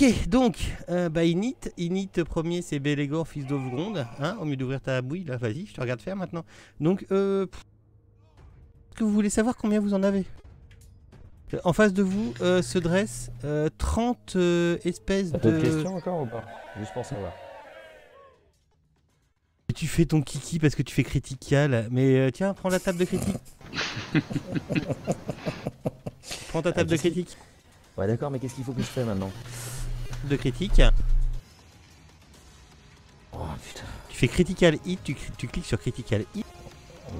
Ok, donc, Init premier, c'est Bélégor, fils d'Ovgronde. Hein, au mieux d'ouvrir ta bouille, là, vas-y, je te regarde faire maintenant. Donc, est-ce que vous voulez savoir combien vous en avez? En face de vous se dressent 30 espèces T'as de... d'autres questions encore ou pas? Juste pour savoir. Tu fais ton kiki parce que tu fais critical, mais tiens, prends la table de critique. Prends ta table de critique. Ouais d'accord, mais qu'est-ce qu'il faut que je fasse maintenant? De critique. Oh putain. Tu fais critical hit, tu cliques sur critical hit.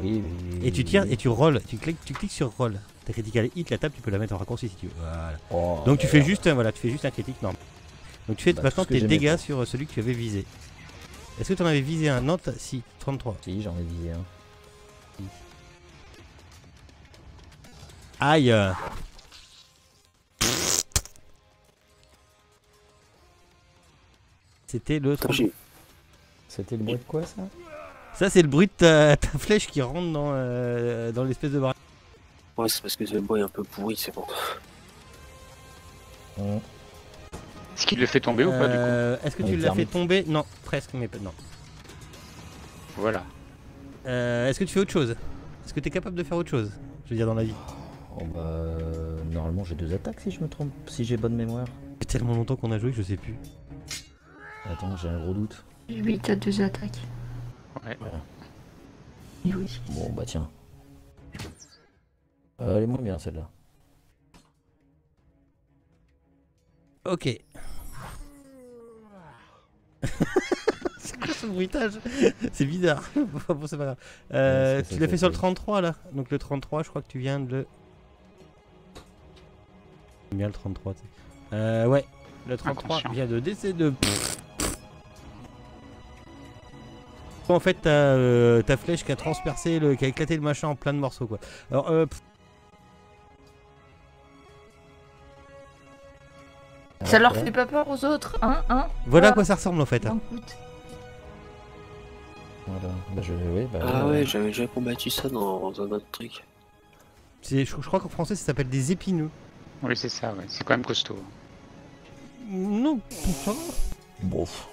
Oui. Et tu tires et tu rolls. Tu cliques sur roll. Ta critical hit, la table, tu peux la mettre en raccourci si tu veux. Voilà. Oh, donc tu fais juste, voilà, tu fais juste un critique normal. Donc tu fais maintenant tes dégâts pas. sur celui que tu avais visé. Est-ce que tu en avais visé un? Non, si, 33. Si, j'en ai visé un. Aïe. C'était le 33. C'était le bruit de quoi ça? Ça c'est le bruit de ta flèche qui rentre dans l'espèce de barrage. Ouais, c'est parce que le bois est un peu pourri, c'est bon. Est-ce qu'il le fait tomber ou pas du coup? Est-ce que tu l'as fait tomber? Non, presque, mais non. Voilà. Est-ce que tu fais autre chose? Est-ce que tu es capable de faire autre chose? Je veux dire dans la vie. Oh bah... Normalement j'ai 2 attaques si je me trompe, si j'ai bonne mémoire. Ça fait tellement longtemps qu'on a joué que je sais plus. Attends, j'ai un gros doute. 8 à 2 attaques. Ouais. Voilà. Oui. Bon bah tiens. Elle est moins bien celle-là. Ok. C'est quoi ce bruitage? C'est bizarre. Bon, c'est pas grave. Tu l'as fait sur le 33 là. Donc le 33, je crois que tu viens de le... Bien le 33. Ouais. Le 33 vient de décéder de... En fait, t'as ta flèche qui a transpercé, qui a éclaté le machin en plein de morceaux quoi. Alors, ça leur fait pas peur aux autres, hein? Voilà à quoi ça ressemble en fait. Voilà. Bah, ah ouais, j'avais déjà combattu ça dans un autre truc. Je crois qu'en français ça s'appelle des épineux. Oui, c'est ça, ouais. C'est quand même costaud. Non, ça va. Bof.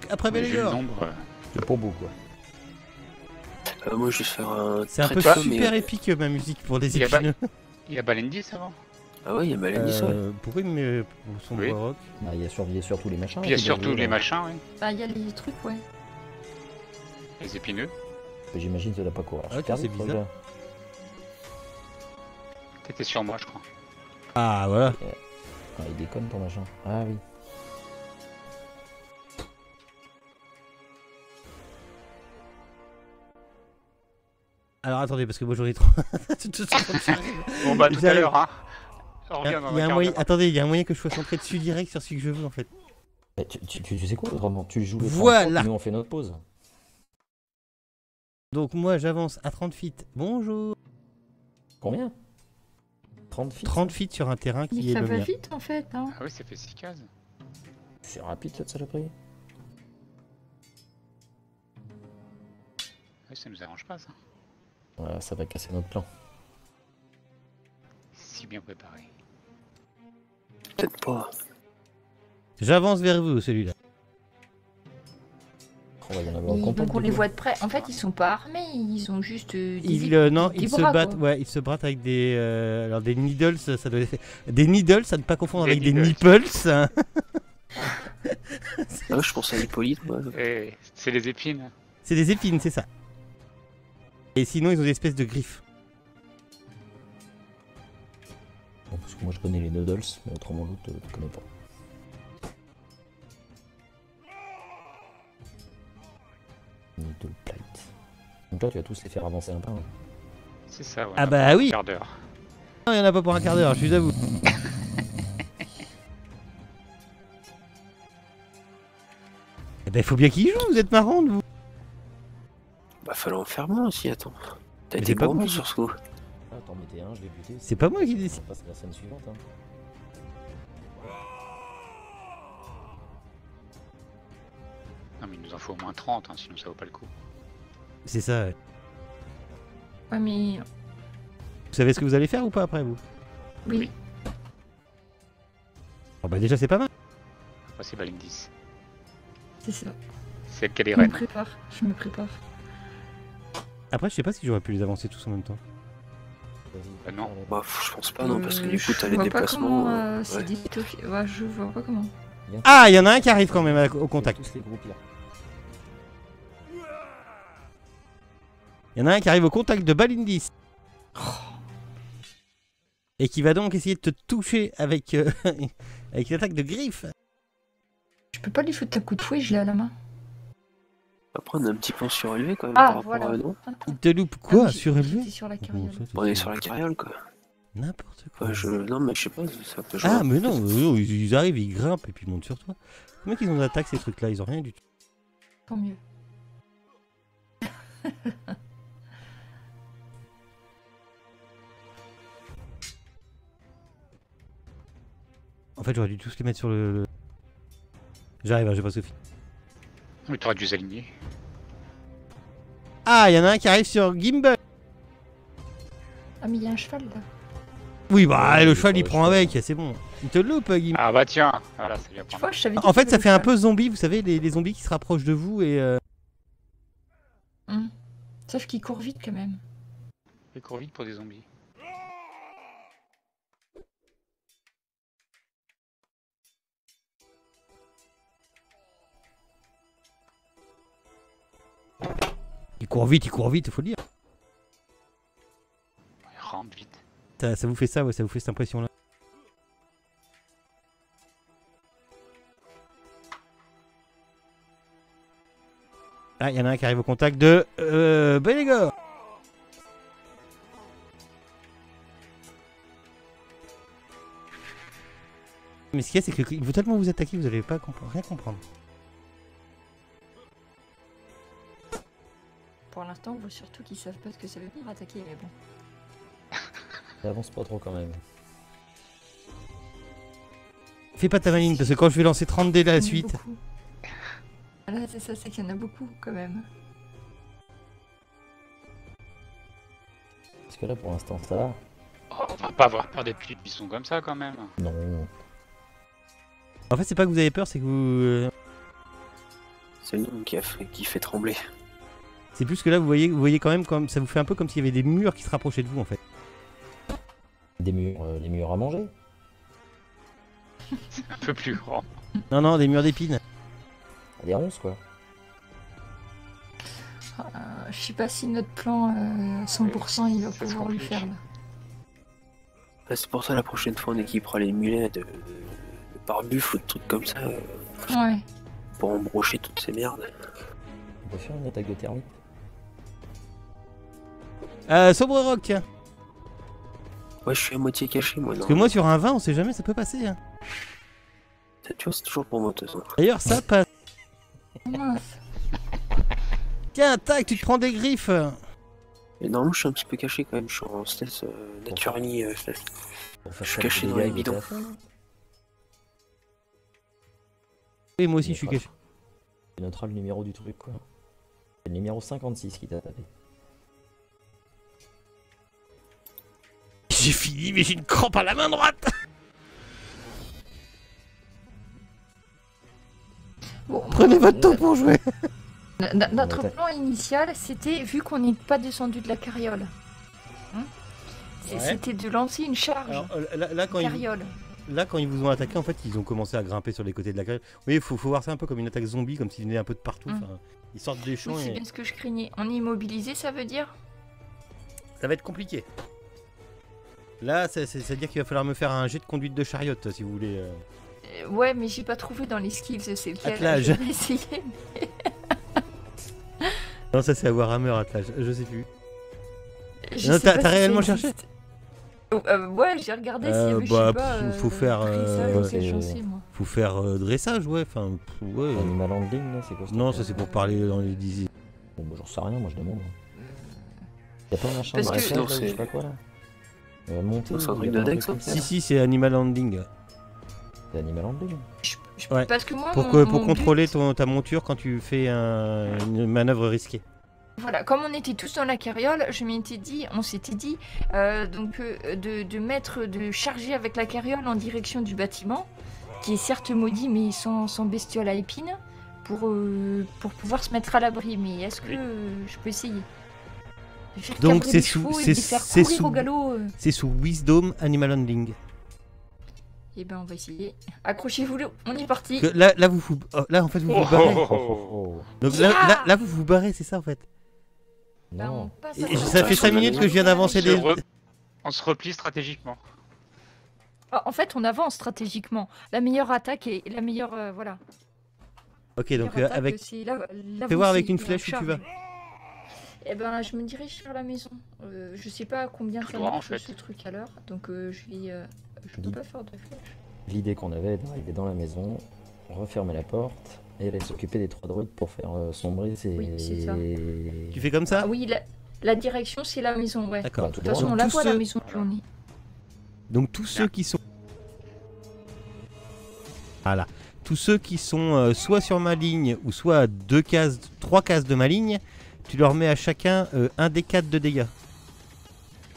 Après Bélégor. C'est pas beau quoi. Moi je vais faire un... C'est un peu super épique ma musique pour des épineux. Il y a Balendis avant. Ah ouais, il y a Balendis, ouais. Pourquoi il met son bois rock? Bah il y a surtout les machins. Puis il y a surtout les machins, oui. Bah il y a les trucs, ouais. Les épineux. J'imagine que ça doit pas courir. Ah, c'est bizarre. T'étais sur moi, je crois. Ah voilà. Ah, il déconne ton machin. Ah oui. Alors attendez, parce que moi j'en ai trop. Bon bah tout à l'heure, hein. Attendez, il y a un moyen que je sois centré dessus direct sur celui que je veux en fait. Tu sais quoi autrement? Tu joues le 30, voilà. Nous on fait notre pause. Donc moi j'avance à 30 feet. Bonjour. Combien? 30 feet 30 feet sur un terrain qui est ça le va mien. vite en fait, hein. Ah oui, ça fait 6 cases. C'est rapide cette saloperie. Oui, ça nous arrange pas ça. Voilà, ça va casser notre plan. Si bien préparé. Peut-être pas. J'avance vers vous celui-là. On va y en avoir en contact. Donc on les voit de près. En fait, ils sont pas armés, ils ont juste ils se battent. Ouais, ils se battent avec des alors des needles, ça doit être... des needles, ça ne pas confondre avec des nipples. Hein. Ah, je pense à Hippolyte, moi. C'est les épines. C'est des épines, c'est ça. Et sinon, ils ont des espèces de griffes. Bon, parce que moi je connais les noodles, mais autrement l'autre, je connais pas. Needle plate. Donc là, tu vas tous les faire avancer un peu. Hein. C'est ça, ouais. Ah bah oui. Un quart d'heure. Non, il y en a pas pour un quart d'heure, je suis à vous. Eh ben, faut bien qu'ils jouent, vous êtes marrants, vous. Bah, fallait en faire moins aussi, attends. T'as Mais été pas gourmand beaucoup. sur ce coup. Ah, t'en mettais un, je l'ai buté. C'est pas moi qui décide. On passe à la scène suivante. Hein. Non, mais il nous en faut au moins 30, hein, sinon ça vaut pas le coup. C'est ça. Ouais. Ouais, mais Vous savez ce que vous allez faire ou pas après, vous? oui. bah déjà c'est pas mal. Moi, c'est Balindis. C'est ça. C'est elle qui est Je me reine. prépare. Je me prépare. Après je sais pas si j'aurais pu les avancer tous en même temps. Vas-y. Non. Bah, je pense pas, non, parce que du coup, t'as je les vois pas déplacements. comment c'est ouais. dit. Ouais, je vois pas comment. Viens, Ah, il y en a un qui arrive quand même au tous- contact. tous les groupes là. Il y en a un qui arrive au contact de Balindis. Et qui va donc essayer de te toucher avec, avec une attaque de griffe. Je peux pas lui foutre un coup de fouet, je l'ai à la main. Après, on est un petit peu surélevé quand même Ah, par rapport voilà. à non. Attends. Il te loupe Ah quoi? oui, Surélevé? j'étais sur la Bon, carriole. ça, On est sur la carriole, quoi. N'importe quoi. Ouais, non, mais je sais pas, ça peut jouer. Ah, mais non, ils arrivent, ils grimpent et puis ils montent sur toi. Comment qu'ils ont d'attaque ces trucs-là? Ils ont rien du tout. Tant mieux. En fait, j'aurais dû tous les mettre sur le... J'arrive, hein, j'ai pas Sophie. Mais t'aurais dû les aligner. Ah, il y en a un qui arrive sur Gimbal. Ah, mais il y a un cheval là. Oui, bah Ouais, le il cheval faut il le prend cheval. avec, c'est bon. Il te loupe, Gimbal. Ah bah tiens. Voilà, ça vient Tu prendre. vois, je savais En fait, ça fait un peu zombie, vous savez, les zombies qui se rapprochent de vous et... Sauf qu'il court vite quand même. Il court vite pour des zombies. il court vite, faut le dire. Il rentre vite. Ça vous fait ça, ouais, ça vous fait cette impression-là. Ah, il y en a un qui arrive au contact de... Belégor. Mais ce qu'il y a, c'est qu'il veut tellement vous attaquer, vous n'allez pas rien comprendre. Pour l'instant, on voit surtout qu'ils savent pas ce que ça veut dire attaquer, mais bon. Ça avance pas trop quand même. Fais pas ta maline, parce que quand je vais lancer 30 dés là, la Il y en a suite... beaucoup. Ah là, c'est ça, c'est qu'il y en a beaucoup quand même. Parce que là pour l'instant ça va. Oh, on va pas avoir peur des petits pistons comme ça quand même. Non. En fait, c'est pas que vous avez peur, c'est que vous... C'est le nom qui fait trembler. C'est plus que là, vous voyez quand même, comme ça vous fait un peu comme s'il y avait des murs qui se rapprochaient de vous, en fait. Des murs à manger. Un peu plus grand. Non, non, des murs d'épines. Des ronces quoi. Je sais pas si notre plan 100% il va Ça se pouvoir lui complique. faire là. Bah, c'est pour ça la prochaine fois on équipera les mulets de pare-buffle ou de trucs comme ça Ouais. pour embrocher toutes ces merdes. On peut faire une attaque de termite. Sobre Rock, tiens. Ouais, je suis à moitié caché moi. Non. Parce que moi, sur un 20, on sait jamais, ça peut passer. Hein. Tu vois, c'est toujours pour moi de toute façon. D'ailleurs, ça passe. Mince. Tiens, tac, tu te prends des griffes. Et normalement, je suis un petit peu caché quand même. Je suis en stealth naturally. Stealth. Pour faire Je suis ça, caché des dans les dégâts, bidons. il était à fond, là. Et moi aussi, je suis D'accord. caché. Tu noteras le numéro du truc quoi. C'est le numéro 56 qui t'a tapé. J'ai fini, mais j'ai une crampe à la main droite. Bon, Prenez votre temps pour jouer. Notre Ouais, plan initial, c'était, vu qu'on n'est pas descendu de la carriole, hein, Ouais. c'était de lancer une charge Alors, là, quand carriole. quand ils vous ont attaqué, en fait, ils ont commencé à grimper sur les côtés de la carrière. Oui, il faut voir ça un peu comme une attaque zombie, comme s'ils venaient un peu de partout. Mm. Enfin, ils sortent des champs Oui, c'est et bien ce que je craignais. On est immobilisé, ça veut dire? ça va être compliqué. Là, c'est-à-dire qu'il va falloir me faire un jet de conduite de chariot, si vous voulez. Ouais, mais j'ai pas trouvé dans les skills, c'est lequel? Attelage. Je vais essayer. Non, ça c'est à Warhammer Atlas, je sais plus. Je Non, sais pas t'as si ça réellement existe. cherché? Ouais, j'ai regardé s'il y avait, je bah, sais pas, faut faire, dressage ou c'est- quelque chose, c'est moi. Faut faire dressage, ouais. Enfin, ouais. Animal handling là, c'est quoi Non, ça c'est pour parler dans les diziers. Bon bah j'en sais rien, moi je demande. Y'a pas un machin Parce de que- dressage, là, ou c'est- je sais pas quoi là monter, C'est un truc y a de pas deck, ça comme Si, si, c'est animal handling. C'est animal handling. Ouais. Parce que moi, Pour mon contrôler but- ta monture quand tu fais une manœuvre risquée. Voilà, comme on était tous dans la carriole, on s'était dit de charger avec la carriole en direction du bâtiment qui est certes maudit, mais sans bestiole à épines, pour pouvoir se mettre à l'abri. Mais est-ce que je peux essayer de faire Donc cabrer c'est les sous- chevaux et c'est- de les faire c'est courir sous- au galop C'est sous Wisdom Animal Handling. Eh ben, on va essayer. Accrochez-vous, on est parti. Que là, là, en fait, vous vous barrez. Oh. Donc Yeah là, vous vous barrez, c'est ça, en fait. Ben, on Non. passe Et à la ça fait 5 minutes que je viens d'avancer des... On se replie stratégiquement. Ah, en fait, on avance stratégiquement. La meilleure attaque et la meilleure... voilà. Ok, La donc meilleure attaque, avec... c'est Fais voir avec l'avancée une et flèche où en tu vas. charge. Eh ben, je me dirige vers la maison. Je sais pas à combien Tout ça droit, en marche fait. ce truc à l'heure, donc je vais... je peux pas faire de flèche. L'idée qu'on avait d'arriver dans la maison, refermer la porte et aller s'occuper des 3 druides pour faire sombrer ces... Oui, c'est ça. Tu fais comme ça? Ah oui, la direction, c'est la maison, ouais. D'accord. De toute façon, on la Tous voit, la ceux- maison, plus on est. Donc tous ceux qui sont... Voilà. Tous ceux qui sont soit sur ma ligne ou soit à 3 cases de ma ligne, tu leur mets à chacun un des 4 de dégâts.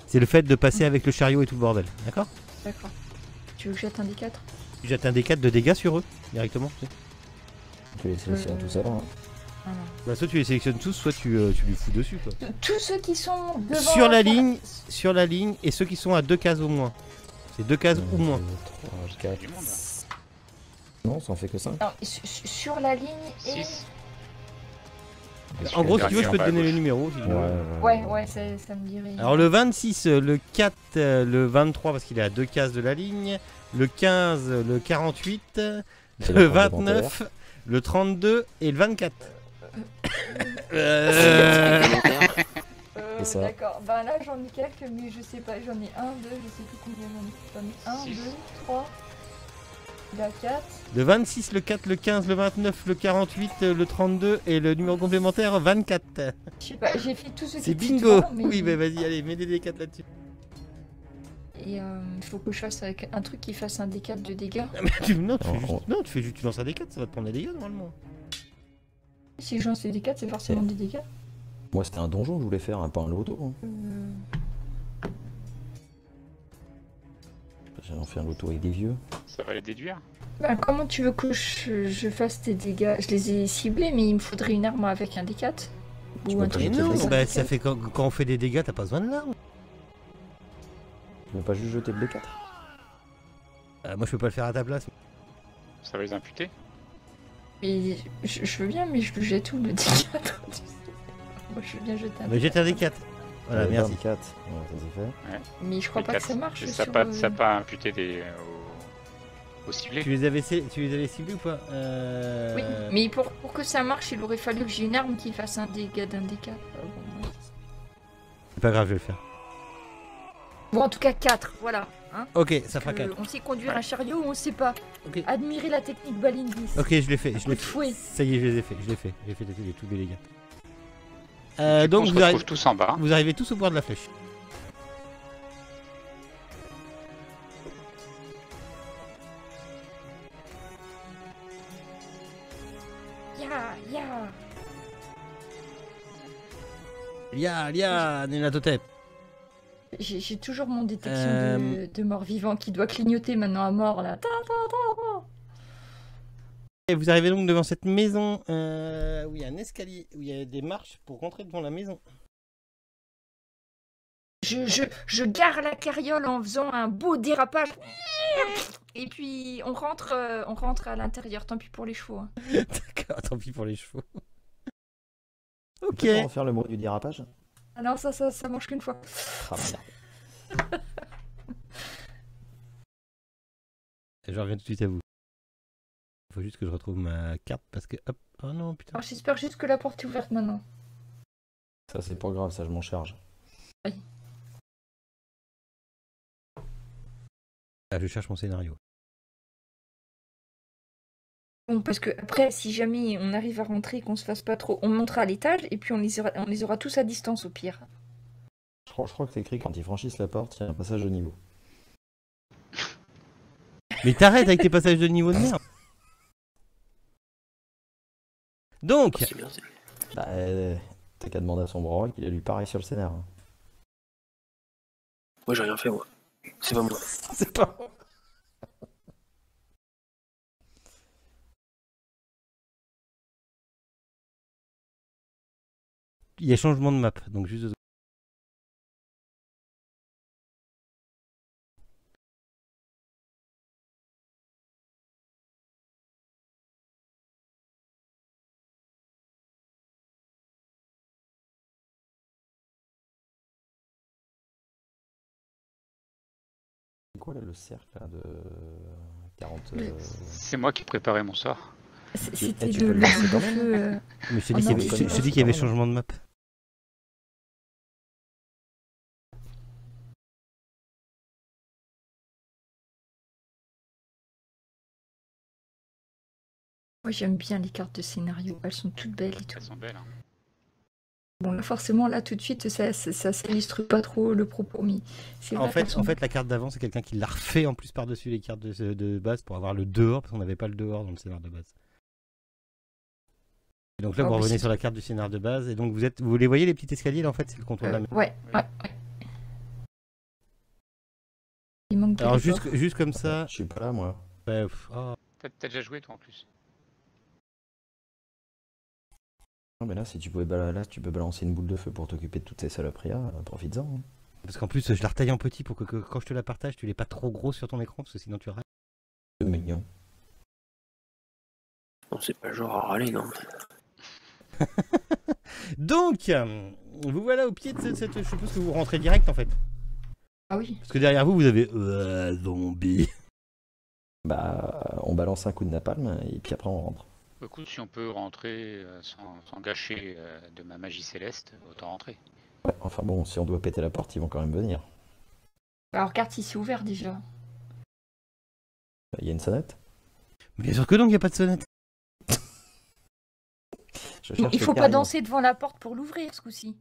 C'est le fait de passer avec le chariot et tout le bordel, d'accord? D'accord. Tu veux que je jette un des 4? Tu jettes un des 4 de dégâts sur eux, directement. tu sais. Tu les sélectionnes tout ça. Hein. Voilà. Bah, soit tu les sélectionnes tous, soit tu lui fous dessus, quoi. Tous ceux qui sont devant... Sur la ligne, et ceux qui sont à 2 cases au moins. C'est 2 cases ou moins. 3, 4... Du monde. Non, ça en fait que 5. Non, sur la ligne et... 6. En gros, si tu veux, je peux te Dernier en bas à donner les gauche. numéros. si tu veux. Ouais, ça me dirait... Alors le 26, le 4, le 23 parce qu'il est à 2 cases de la ligne, le 15, le 48, C'est le la 29, le 32 et le 24. C'est ça. D'accord. Ben là, j'en ai quelques, mais je sais pas. J'en ai 1, 2, je sais plus combien j'en ai. J'en ai 1, Six. 2, 3... La 4... Le 26, le 4, le 15, le 29, le 48, le 32 et le numéro complémentaire 24. Je sais pas, j'ai fait tout ce qui C'est était bingo. devant, mais... Oui, bah vas-y, allez, mets des 4 là-dessus. Et il faut que je fasse avec un truc qui fasse un D4 de dégâts. Ah, mais non, tu fais Non, juste, non, tu fais juste, tu lances un des 4, ça va te prendre des dégâts normalement. Si je lance les D4, c'est forcément des dégâts. Moi, c'était un donjon que je voulais faire, pas un loto. Hein. J'en fais un loto avec des vieux. Ça va les déduire. Ben, comment tu veux que je fasse tes dégâts? Je les ai ciblés, mais il me faudrait une arme avec un D4. Tu Ou peux un pas truc Et jeter qui le non, fasse un bah D4. ça fait quand on fait des dégâts, t'as pas besoin de l'arme. Tu veux pas juste jeter le D4? Moi je peux pas le faire à ta place. Ça va les imputer. Mais je veux bien, mais je le jette où le D4? Moi, je veux bien jeter un Mais jette un des 4. Voilà, merci. 4. Ouais, ça c'est fait. Mais je crois Les pas que quatre. ça marche. Ça sur, pas, ça pas imputé au ciblé. Tu les avais ciblés ou pas Oui, mais pour que ça marche, il aurait fallu que j'ai une arme qui fasse un dégât d'un D4. C'est pas grave, je vais le faire. Bon, en tout cas, 4, voilà. Hein. Ok, ça fera 4. On sait conduire un chariot ou on sait pas. Ok. Admirer la technique Balindis. Ok, je l'ai fait, Un coup de fouet. Ça y est, je les ai fait, J'ai fait tous les dégâts. On Donc se vous, retrouve tous en bas. vous arrivez tous au bord de la flèche. Ya. Lia, Nena Totep. J'ai toujours mon détection de mort-vivant qui doit clignoter maintenant à mort là. Et vous arrivez donc devant cette maison où il y a un escalier, où il y a des marches pour rentrer devant la maison. Je gare la carriole en faisant un beau dérapage. Et puis on rentre à l'intérieur. Tant pis pour les chevaux. Hein. D'accord, tant pis pour les chevaux. Tu Ok. peux pas refaire le mot du dérapage? Ah non, ça mange qu'une fois. Ah merde. Je reviens tout de suite à vous. Il faut juste que je retrouve ma carte parce que... Hop. Oh non, putain. Alors j'espère juste que la porte est ouverte maintenant. Ça c'est pas grave, ça je m'en charge. Ah, je cherche mon scénario. Bon, parce que après, si jamais on arrive à rentrer et qu'on se fasse pas trop, on montera à l'étage et puis on les aura tous à distance au pire. Je crois que c'est écrit quand ils franchissent la porte, il y a un passage de niveau. Mais t'arrêtes avec tes passages de niveau de merde. Donc, C'est bien, c'est- Bah, t'as qu'à demander à son bras qu'il a lu pareil sur le scénar. Moi j'ai rien fait moi. C'est pas moi. C'est pas Il y a changement de map, donc juste 2 secondes. C'est quoi là, le cercle là, de 40 C'est moi qui préparais mon sort. C'était tu peux le le lancer quand feu. Mais je te Oh dis non, qu'il y avait, c'est je pas te dis qu'il y avait changement de map. Moi, j'aime bien les cartes de scénario. Elles sont toutes belles et tout. Elles sont belles. Hein. Bon, là, forcément, là, tout de suite, ça s'illustre pas trop le propos. Mais c'est vrai qu'elles sont- En fait, la carte d'avant, c'est quelqu'un qui l'a refait en plus par-dessus les cartes de base pour avoir le dehors, parce qu'on n'avait pas le dehors dans le scénar de base. Et donc là, Ah, vous mais revenez c'est- sur la carte du scénar de base, et donc vous les voyez les petits escaliers là, en fait, c'est le contour de la maison. ouais. Il manque Alors quelque part. juste comme ça. Je suis pas là moi. Ouais, oh. T'as déjà joué toi en plus. Non mais là si tu pouvais là, tu peux balancer une boule de feu pour t'occuper de toutes ces saloperies là, profites-en. Hein. Parce qu'en plus, je la retaille en petit pour que quand je te la partage, tu l'aies pas trop gros sur ton écran, parce que sinon tu rates. C'est mignon. Non, c'est pas le genre à râler, non. Donc, vous voilà au pied de cette. Je suppose que vous rentrez direct en fait. Ah oui. Parce que derrière vous, vous avez. Zombie. Bah on balance un coup de napalm et puis après on rentre. Écoute, si on peut rentrer sans gâcher de ma magie céleste, autant rentrer. Ouais, enfin bon, si on doit péter la porte, ils vont quand même venir. Alors, regarde si c'est ouvert déjà. Il y a une sonnette. Mais bien sûr que non, il n'y a pas de sonnette. Je cherche Il le faut pas carillon. danser devant la porte pour l'ouvrir, ce coup-ci.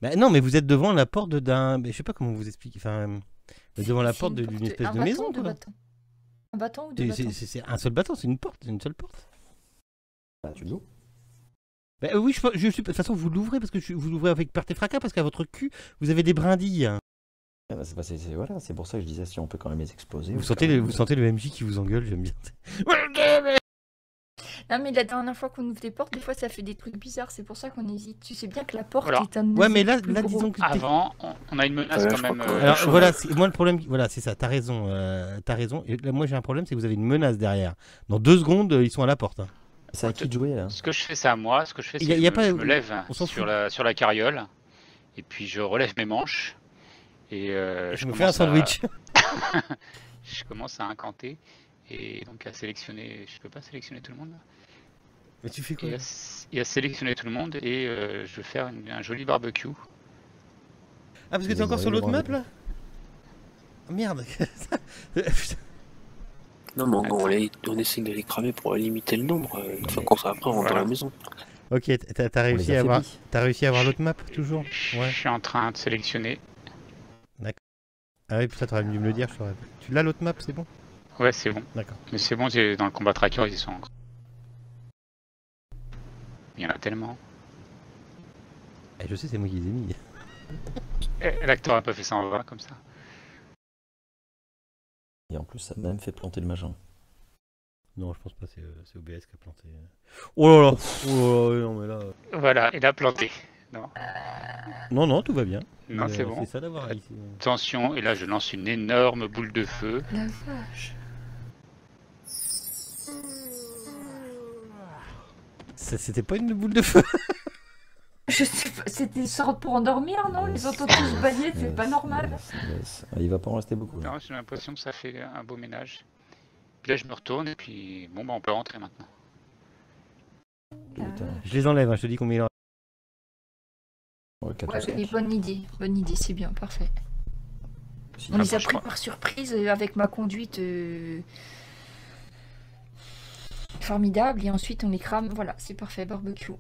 Bah non, mais vous êtes devant la porte d'un. Je sais pas comment vous expliquer. Enfin, devant la C'est porte une d'une porte- espèce un de bâton maison. ou deux Quoi. bâtons Un bâton ou deux bâtons C'est un seul bâton, c'est une porte, c'est une seule porte. Bah, tu l'ouvres. Bah oui, je suis. De toute façon, vous l'ouvrez parce que vous l'ouvrez avec perte et fracas parce qu'à votre cul, vous avez des brindilles. Ah bah, voilà, c'est pour ça que je disais si on peut quand même les exploser. Vous sentez le MJ qui vous engueule, j'aime bien. Non, mais la dernière fois qu'on ouvre des portes, des fois ça fait des trucs bizarres, c'est pour ça qu'on hésite. Tu sais bien que la porte Voilà. est un. Ouais, mais là, plus là gros. disons que. Avant, on a une menace Ouais, quand je même. crois que- Alors chaud. voilà, moi le problème, voilà, c'est ça, t'as raison. Et là, moi j'ai un problème, c'est que vous avez une menace derrière. Dans 2 secondes, ils sont à la porte. Hein. C'est à qui de jouer là? Ce que je fais, c'est à moi. Ce que je fais, c'est Y a- que y a je pas- me lève on s'en sur fout. la carriole. Et puis je relève mes manches. Et Je me fais un commence à- sandwich. je commence à incanter. Et donc à sélectionner. Je peux pas sélectionner tout le monde là. Mais tu fais quoi Et à sélectionner tout le monde. Et je vais faire un joli barbecue. Ah, parce que t'es encore sur l'autre map là Ah, merde. Putain. Non, mais on essaie de les cramer pour limiter le nombre. Une fois qu'on sera après, on rentre dans la maison. Ok, t'as On réussi les à avoir, affaiblit. t'as réussi à avoir l'autre map toujours. Je Ouais. suis en train de sélectionner. Ah oui, putain, t'aurais dû me le dire, je t'aurais. Tu l'as l'autre map, c'est bon. Ouais, c'est bon. D'accord. Mais c'est bon, dans le combat tracker, ils y sont encore. Il y en a tellement. Eh, je sais, c'est moi qui les ai mis. L'acteur a pas fait ça en vain comme ça. Et en plus, ça m'a même fait planter le magin. Non, je pense pas, c'est OBS qui a planté. Oh là là. Oh là là, non mais là. Voilà, il a planté. Non, non, tout va bien. Non, c'est bon. C'est ça d'avoir ici. Attention, et là je lance une énorme boule de feu. La vache. C'était pas une boule de feu. Je sais pas, c'était une sorte pour endormir, non Les entend tous bailler, c'est pas normal. Il va pas en rester beaucoup. Là. Non, j'ai l'impression que ça fait un beau ménage. Puis là je me retourne et puis bon bah on peut rentrer maintenant. Putain. Je les enlève, hein, je te dis combien il en Ouais, quatre Ouais, ou cinq. et bonne idée, c'est bien, parfait. Si, On les a je pris crois. par surprise avec ma conduite formidable et ensuite on les crame. Voilà, c'est parfait, barbecue.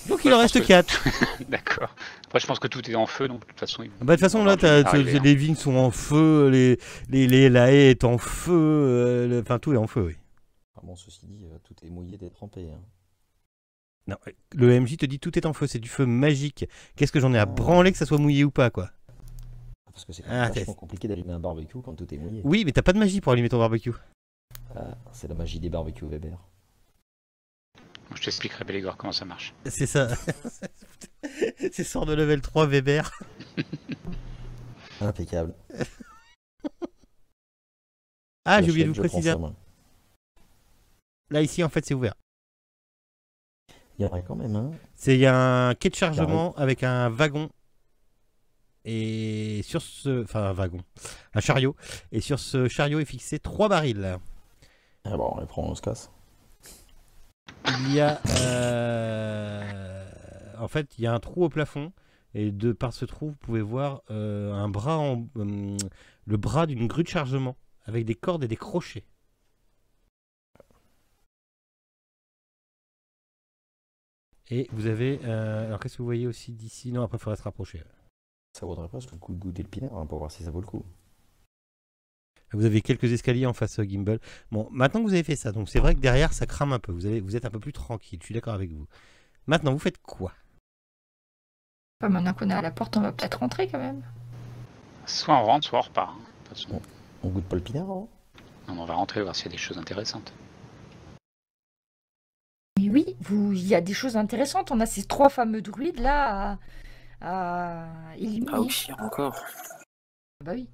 Donc il en je reste pense que- 4. D'accord. Après je pense que tout est en feu donc de toute façon. Bah de toute façon là, les vignes sont en feu, la haie est en feu, enfin tout est en feu, oui. Ah bon, ceci dit, tout est mouillé d'être trempé. Hein. Non, le MJ te dit tout est en feu, c'est du feu magique. Qu'est-ce que j'en ai à branler que ça soit mouillé ou pas, quoi. Parce que c'est Ah, vachement compliqué d'allumer un barbecue quand tout est mouillé. Oui, mais t'as pas de magie pour allumer ton barbecue. Ah, c'est la magie des barbecues Weber. Je te t'expliquerai, Bélégor, comment ça marche. C'est ça. C'est sort de level 3 Weber. Impeccable. Ah, j'ai oublié de vous Je prends préciser. ça, moi. Là, ici, en fait, c'est ouvert. Il y en a quand même un. Il y a un quai de chargement avec un wagon. Et sur ce... Enfin, un wagon. Un chariot. Et sur ce chariot est fixé 3 barils. Ah bon, on les prend, on se casse. Il y a... En fait, il y a un trou au plafond. Et par ce trou, vous pouvez voir un bras le bras d'une grue de chargement. Avec des cordes et des crochets. Et vous avez... alors, qu'est-ce que vous voyez aussi d'ici? Non, après, il faudrait se rapprocher. Ça vaudrait presque le coup de goûter le pinard hein, pour voir si ça vaut le coup. Vous avez quelques escaliers en face Gimbal. Bon, maintenant que vous avez fait ça, donc c'est vrai que derrière, ça crame un peu. Vous êtes un peu plus tranquille, je suis d'accord avec vous. Maintenant, vous faites quoi? Maintenant qu'on est à la porte, on va peut-être rentrer quand même. Soit on rentre, soit on repart. Hein. De toute façon. On goûte pas le pinard hein? Non, on va rentrer voir s'il y a des choses intéressantes. Mais oui, il y a des choses intéressantes. On a ces 3 fameux druides là à éliminer. Ah oui, encore. Bah oui.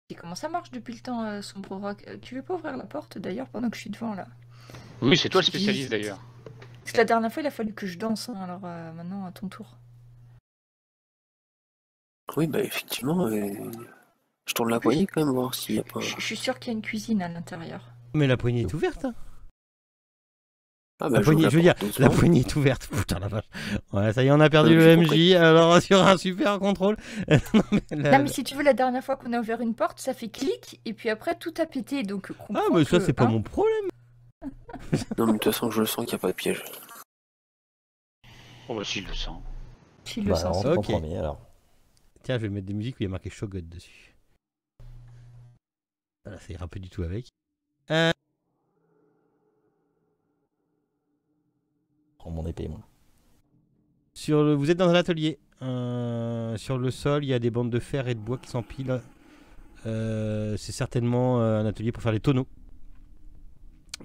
Et comment ça marche depuis le temps, Sombre Rock? Tu veux pas ouvrir la porte d'ailleurs pendant que je suis devant là? Oui, c'est toi le spécialiste d'ailleurs. Parce que la dernière fois, il a fallu que je danse, hein, alors maintenant, à ton tour. Oui, bah effectivement, je tourne la poignée quand même, voir s'il y a pas... Je suis sûre qu'il y a une cuisine à l'intérieur. Mais la poignée est ouverte. Hein. Ah bah, La poignée, je veux dire, la poignée est ouverte. Putain la vache. Ouais, ça y est, on a perdu le MJ. Alors sur un super contrôle. Non mais si tu veux, la dernière fois qu'on a ouvert une porte, ça fait clic et puis après tout a pété. Donc ah mais ça c'est pas mon problème. Non mais de toute façon je le sens qu'il n'y a pas de piège. Oh bah si, je le sens. Tu le sens. Alors, Ok. premier, alors. Tiens, je vais mettre des musiques où il y a marqué Shogun dessus. Voilà, ça ira un peu du tout avec. Prends mon épée, moi. Vous êtes dans un atelier. Sur le sol, il y a des bandes de fer et de bois qui s'empilent. C'est certainement un atelier pour faire les tonneaux.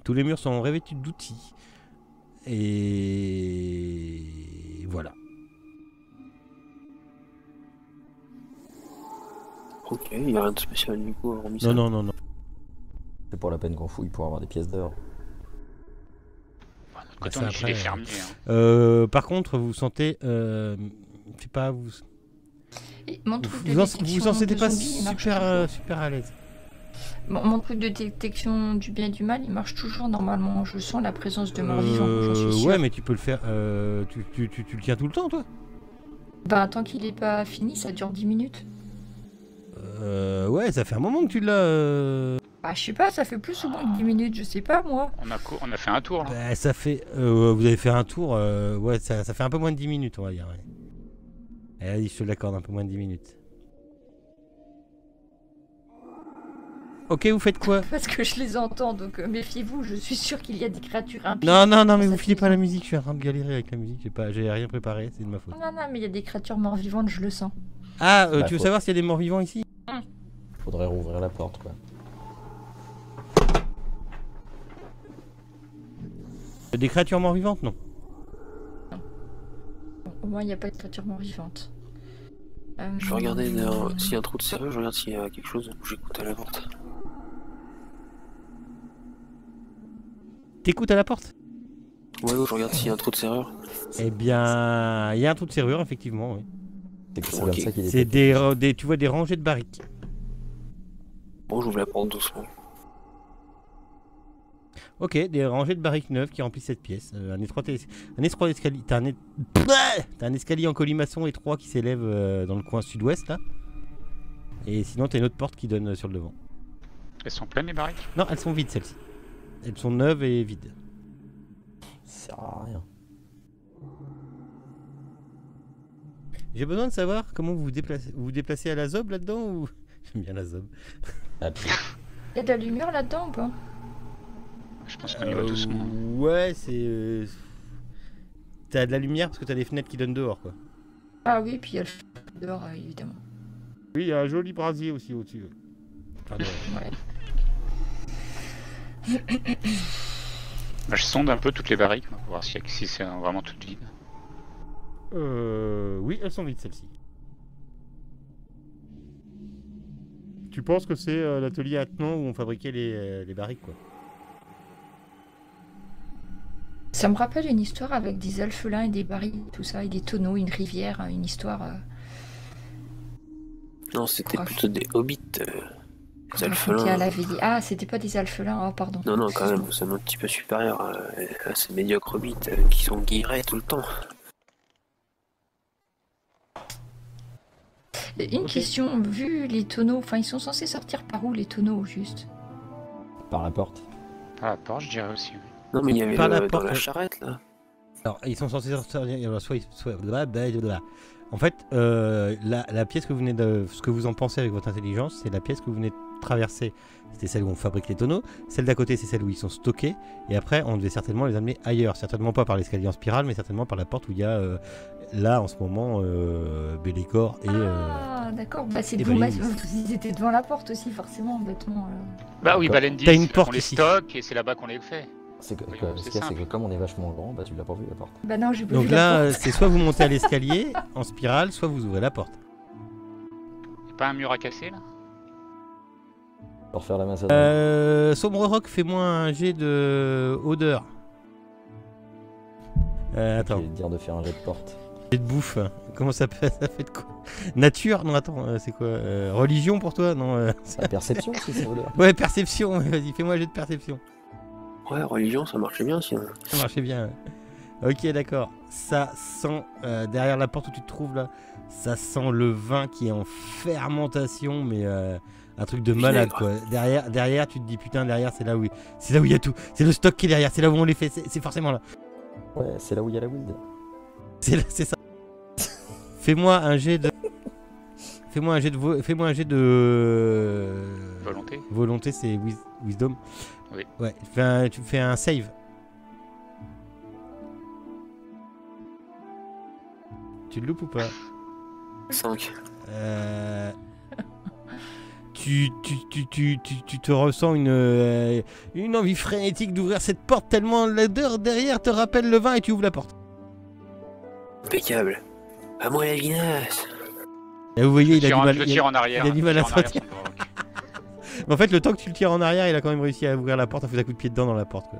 Tous les murs sont revêtus d'outils. Et voilà. Ok, il n'y a rien de spécial du coup, hormis ça. Non. C'est pour la peine qu'on fouille pour avoir des pièces d'or. Enfin, de notre côté, ça, on est chez après, les fermiers. Hein. Par contre, vous sentez... je sais pas, vous Et mon truc de vous en détection sentez de pas zombies, il marche toujours. super à l'aise. Mon truc de détection du bien et du mal, il marche toujours normalement. Je sens la présence de morts vivants, j'en suis sûre. Ouais, mais tu peux le faire... tu le tiens tout le temps, toi? Bah tant qu'il est pas fini, ça dure 10 minutes. Ouais, ça fait un moment que tu l'as... Bah je sais pas, ça fait plus ou moins que 10 minutes, je sais pas moi. On a fait un tour là. Bah, ça fait... vous avez fait un tour, ouais, ça fait un peu moins de 10 minutes, on va dire. Ouais. Allez, je te l'accorde, un peu moins de 10 minutes. Ok, vous faites quoi? Parce que je les entends, donc méfiez-vous, je suis sûre qu'il y a des créatures impies. Non, mais dans vous cette filez pas maison. la musique, je suis en train de galérer avec la musique, j'ai rien préparé, c'est de ma faute. Non, mais il y a des créatures morts vivantes, je le sens. Ah, Bah, tu veux faut- savoir s'il y a des morts vivants ici? Faudrait rouvrir la porte, quoi. Des créatures morts vivantes, non. Au moins, il n'y a pas de créatures morts vivantes. Je vais regarder s'il y a un trou de serrure, je regarde s'il y a quelque chose où j'écoute à la porte. T'écoutes à la porte? Ouais, je regarde s'il y a un trou de serrure. Eh bien, il y a un trou de serrure, effectivement, oui. C'est Ok. comme ça qu'il est. C'est tu vois des rangées de barriques. Bon, j'ouvre la porte doucement. Ok, des rangées de barriques neuves qui remplissent cette pièce. Un étroit escalier. T'as un escalier en colimaçon étroit qui s'élève dans le coin sud-ouest, là. Et sinon, t'as une autre porte qui donne sur le devant. Elles sont pleines les barriques? Non, elles sont vides, celles-ci. Elles sont neuves et vides. Ça sert à rien. J'ai besoin de savoir comment vous vous déplacez à la zob là-dedans ou... J'aime bien la zob. À pied. Il y a de la lumière là-dedans ou pas? Je pense qu'on y va doucement. Ouais, c'est... T'as de la lumière parce que t'as des fenêtres qui donnent dehors, quoi. Ah oui, puis il y a le feu dehors, évidemment. Oui, il y a un joli brasier aussi au-dessus. Enfin, Ouais. Bah, je sonde un peu toutes les barriques pour voir si c'est vraiment toutes vides. Oui, elles sont vides celles-ci. Tu penses que c'est l'atelier Attenant où on fabriquait les barriques, quoi? Ça me rappelle une histoire avec des alphelins et des barils, tout ça, et des tonneaux, une rivière, une histoire. Non, c'était Bref. plutôt des hobbits. Des Raconté à alphelins. la veille. Ah, c'était pas des alphelins, oh pardon. Non, non, quand même, c'est un petit peu supérieur à ces médiocres hobbits qui sont guillerets tout le temps. Une Ok. question, vu les tonneaux, enfin ils sont censés sortir par où les tonneaux juste? Par la porte. Par la porte, je dirais aussi. Oui. Non, mais il y avait Par la dans porte, la ouais. charrette, là. Alors, ils sont censés sortir. Soit. En fait, la pièce que vous venez de. Ce que vous en pensez avec votre intelligence, c'est la pièce que vous venez de traverser. C'était celle où on fabrique les tonneaux. Celle d'à côté, c'est celle où ils sont stockés. Et après, on devait certainement les amener ailleurs. Certainement pas par l'escalier en spirale, mais certainement par la porte où il y a, là, en ce moment, Bellicor et. Ah, d'accord, bah c'est et vous Valérie. ils étaient devant la porte aussi, forcément, bêtement. Bah oui, D'accord. Valendis, T'as une porte on les ici. stocke et c'est là-bas qu'on les fait. C'est que, Oui, que- c'est ce qu'il y a, c'est que simple. comme on est vachement grand, bah tu l'as pas vu la porte. Bah non, j'ai pas Donc vu la là, porte. c'est soit vous montez à l'escalier en spirale, soit vous ouvrez la porte. Y'a pas un mur à casser là? Pour faire la massade. Sombre Rock, fais-moi un jet de odeur. Attends, J'allais te dire de faire un jet de porte. jet de bouffe. Comment ça fait de quoi? Nature? Non, attends, c'est quoi? Religion pour toi? Non. La perception, si c'est odeur. Ouais, perception. Vas-y, fais-moi un jet de perception. Ouais, religion, ça marchait bien, sinon. Ça marchait bien. Ok, d'accord. Ça sent, derrière la porte où tu te trouves là, ça sent le vin qui est en fermentation, mais un truc de malade, quoi. Derrière, tu te dis putain, derrière, c'est là où il y a tout. C'est le stock qui est derrière, c'est là où on les fait, c'est forcément là. Ouais, c'est là où il y a la weed. C'est ça. Fais-moi un jet de. Fais-moi un jet de. Volonté? Volonté, c'est wisdom. Oui. Ouais, tu fais un save. Tu le loupes ou pas? 5. Tu te ressens une envie frénétique d'ouvrir cette porte tellement l'odeur derrière te rappelle le vin et tu ouvres la porte. Impeccable. À moi la vinasse. Et vous voyez, Je il tire en arrière. il a du mal à je tire en arrière sortir. sur le roc. Mais en fait, le temps que tu le tires en arrière, il a quand même réussi à ouvrir la porte, à foutre un coup de pied dedans dans la porte, quoi.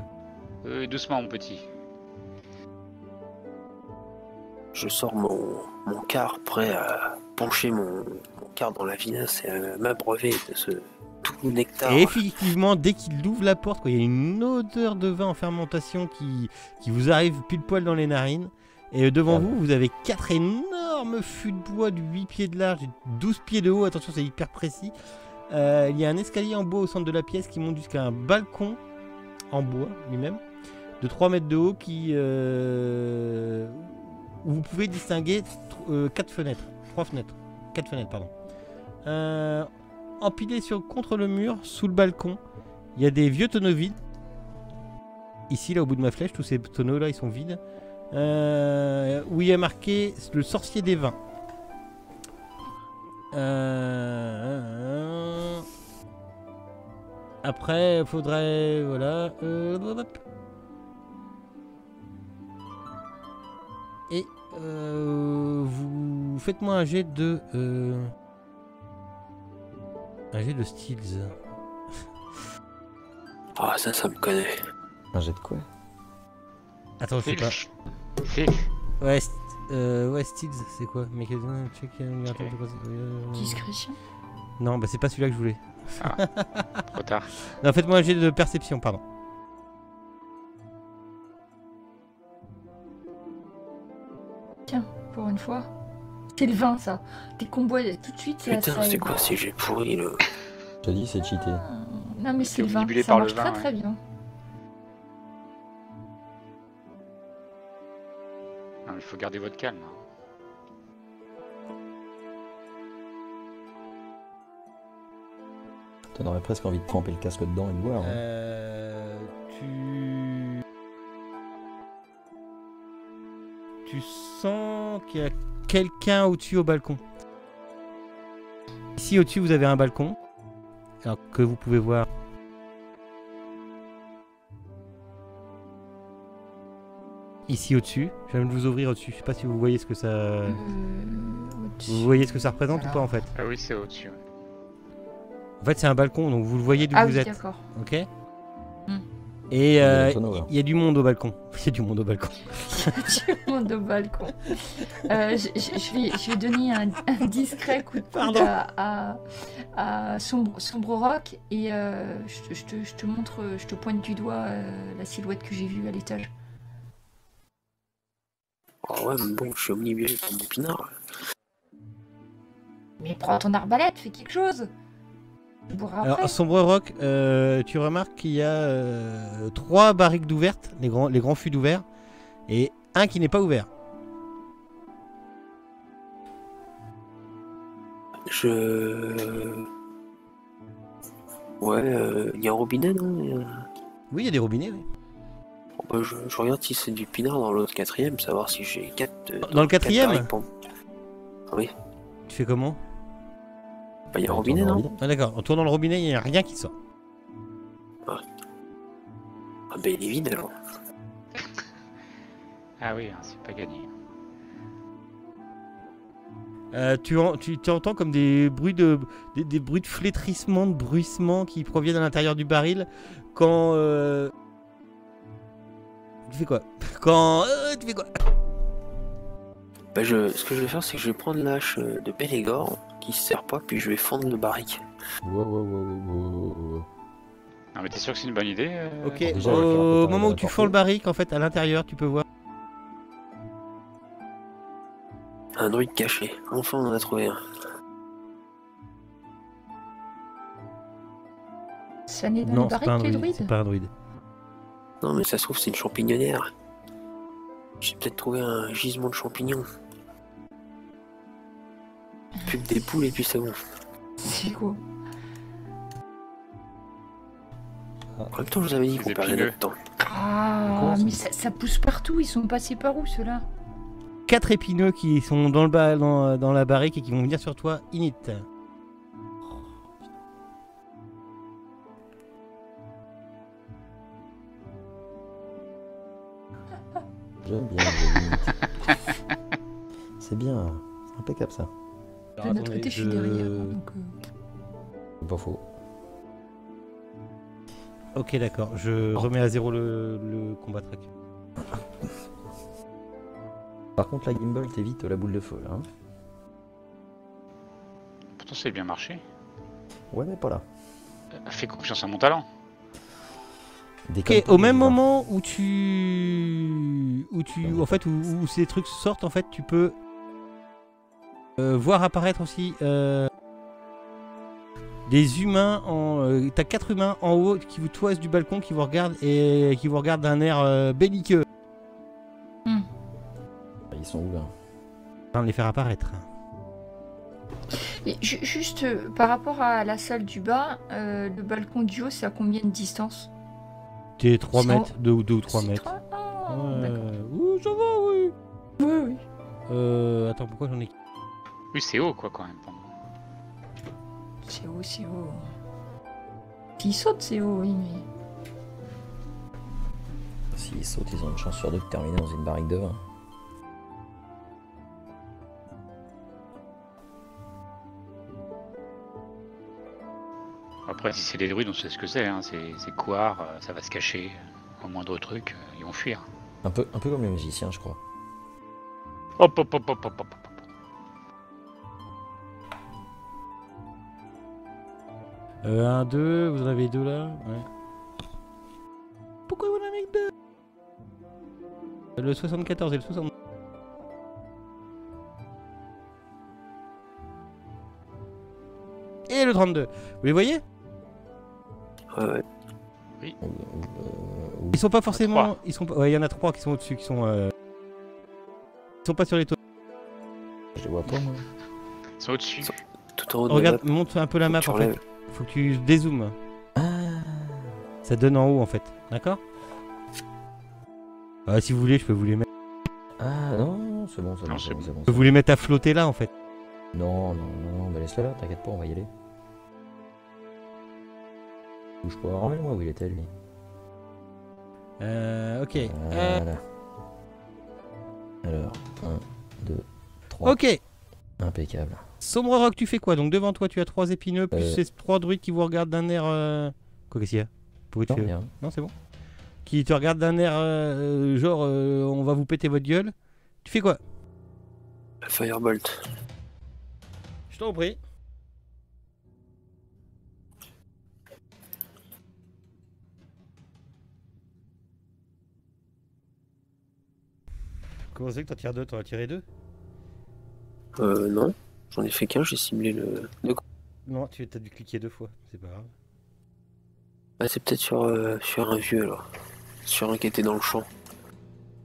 Doucement, mon petit. Je sors mon quart prêt à pencher mon quart dans la vinasse et à m'abreuver de ce tout nectar. Et effectivement, dès qu'il ouvre la porte, quoi, il y a une odeur de vin en fermentation qui vous arrive pile poil dans les narines. Et devant Ah vous, vous avez 4 énormes fûts de bois de 8 pieds de large et 12 pieds de haut. Attention, c'est hyper précis. Il y a un escalier en bois au centre de la pièce qui monte jusqu'à un balcon en bois lui-même de 3 mètres de haut où vous pouvez distinguer 4 fenêtres. 3 fenêtres. 4 fenêtres, pardon. Empilés contre le mur, sous le balcon, il y a des vieux tonneaux vides. Ici, là, au bout de ma flèche, tous ces tonneaux-là, ils sont vides. Où il y a marqué le sorcier des vins. Après, il faudrait. Voilà. Et vous faites-moi un jet de. Un jet de Steels. Ah, ça me connaît. Un jet de quoi? Attends, je sais pas. Ouais, ouais, Steels, c'est quoi? Discrétion. Non, bah c'est pas celui-là que je voulais. Trop tard. Non, faites-moi un jet de perception, pardon. Tiens, pour une fois. C'est le vin, ça. Dès qu'on boit tout de suite, ça. Putain, ça c'est aide. quoi si j'ai pourri le. Je te dis, c'est cheaté. Non, mais c'est le vin. omnibulé Ça par le marche vin, très ouais. très bien. Non, il faut garder votre calme. hein. T'en aurais presque envie de tremper le casque dedans et de boire. Hein. Tu sens qu'il y a quelqu'un au-dessus au balcon. Ici au-dessus vous avez un balcon. Alors que vous pouvez voir. ici au-dessus. Je viens de vous ouvrir au-dessus. Je sais pas si vous voyez ce que ça... Au-dessus. Vous voyez ce que ça représente ou pas en fait? Ah oui, c'est au-dessus. Ouais. En fait, c'est un balcon, donc vous le voyez d'où Ah vous oui, êtes. d'accord. Ok. Hmm. Et Il y a le tonneau, là. il y a du monde au balcon. Il y a du monde au balcon. Du monde au balcon. Je vais donner un discret coup de coude Pardon. à Sombre Rock et je te montre, je te pointe du doigt la silhouette que j'ai vue à l'étage. Ah ouais, mais bon, je suis omnibulé par mon pinard. Mais prends ton arbalète, fais quelque chose. Tu bourras après. Alors, Sombre Rock, tu remarques qu'il y a 3 barriques d'ouvertes, les grands fûts d'ouverts, et un qui n'est pas ouvert. Ouais, il y a un robinet, non? Oui, il y a des robinets, oui. Bon, bah, je regarde si c'est du pinard dans l'autre quatrième, savoir si j'ai 4. Dans le quatrième? Ah oui, Tu fais comment? bah, il y a un Ouais, robinet, tourne en non? robinet. Ah d'accord, en tournant le robinet, il n'y a rien qui sort. Ah bah il est vide alors. Ah oui, hein, c'est pas gagné. Tu entends comme des bruits des bruits de flétrissement, de bruissement qui proviennent à l'intérieur du baril quand... Tu fais quoi? Tu fais quoi? Bah ce que je vais faire, c'est que je vais prendre l'hache de Bélégore qui se sert pas, puis je vais fendre le barrique. Wow. Non mais t'es sûr que c'est une bonne idée Ok, déjà, je vais faire un peu au pareil moment où dans tu la fends le portée. barrique, en fait, à l'intérieur, tu peux voir... Un druide caché. Enfin, on en a trouvé un. Ça n'est dans Non, les c'est pas un barriques, les druide, druides. c'est pas un druide. Non, mais ça se trouve, c'est une champignon. J'ai peut-être trouvé un gisement de champignons. Plus que des poules et puis c'est bon. C'est quoi? En même temps, je vous avais dit Des qu'on perdait épineux. notre temps. Ah, Quoi, ça mais ça pousse partout, ils sont passés par où ceux-là? 4 épineux qui sont dans dans la barrique et qui vont venir sur toi, init. J'aime bien les limites. C'est bien, c'est impeccable ça. De notre côté, je suis derrière. Donc, C'est pas faux. Ok, d'accord, je remets à zéro le combat track. Par contre, la gimbal t'évite la boule de feu là. Hein. Pourtant ça a bien marché. Ouais, mais pas là. Fais confiance à mon talent. Déconne Ok, pas, au même Gimbal. moment où en fait, où ces trucs sortent, en fait, tu peux voir apparaître aussi des humains t'as 4 humains en haut qui vous toisent du balcon, qui vous regardent d'un air belliqueux. Ils sont où là? Enfin, les faire apparaître. Et juste par rapport à la salle du bas, le balcon du haut, c'est à combien de distance? T'es 3 Cent- mètres, 2 ou 3 C'est mètres. trois- Ah, Ouais. d'accord. Ouh, ça va, oui. Oui, oui. Attends, pourquoi j'en ai... Oui, c'est haut quoi quand même. C'est haut, c'est haut. S'ils sautent, c'est haut, oui, mais. S'ils sautent, ils ont une chance sur deux de terminer dans une barrique de vin. Après, si c'est des druides, on sait ce que c'est. Hein. C'est couard, ça va se cacher. Au moindre truc, ils vont fuir. Un peu comme les magiciens, je crois. Hop, hop, hop, hop, hop, hop. 1, 2, vous en avez 2 là? Ouais. Pourquoi vous en avez que 2? Le 74 et le 60. Et le 32. Vous les voyez? Ouais. Ils sont pas forcément... trois. Ils sont pas... Ouais, il y en a 3 qui sont au-dessus, qui sont... Ils sont pas sur les toits. Je les vois pas, moi. Ils sont au-dessus. Tout en haut de Regarde, la map, monte un peu la map tu en fait. enlèves. Faut que tu dézoomes. Ah, Ça donne en haut en fait. D'accord? Si vous voulez, je peux vous les mettre. non, c'est bon, c'est Non, bon, c'est c'est bon, bon. c'est bon. Je peux vous les mettre à flotter là en fait. Non, bah laisse-le là, t'inquiète pas, on va y aller. Bouge pas, remets-moi où il était lui. Ok. Voilà. Alors, 1, 2, 3. Ok. Impeccable. Sombre Rock, tu fais quoi? Donc devant toi, tu as 3 épineux, plus Euh. ces 3 druides qui vous regardent d'un air... Quoi qu'est-ce qu'il y a? Pourquoi tu Non, fais... rien. Non, c'est bon. Qui te regardent d'un air genre on va vous péter votre gueule. Tu fais quoi? Firebolt. Je t'en prie. Comment c'est que t'en tires 2? T'en as tiré 2? Non. J'en ai fait qu'un, j'ai ciblé le... Non, tu as dû cliquer 2 fois, c'est pas grave. Ah, c'est peut-être sur un vieux, là. Sur un qui était dans le champ.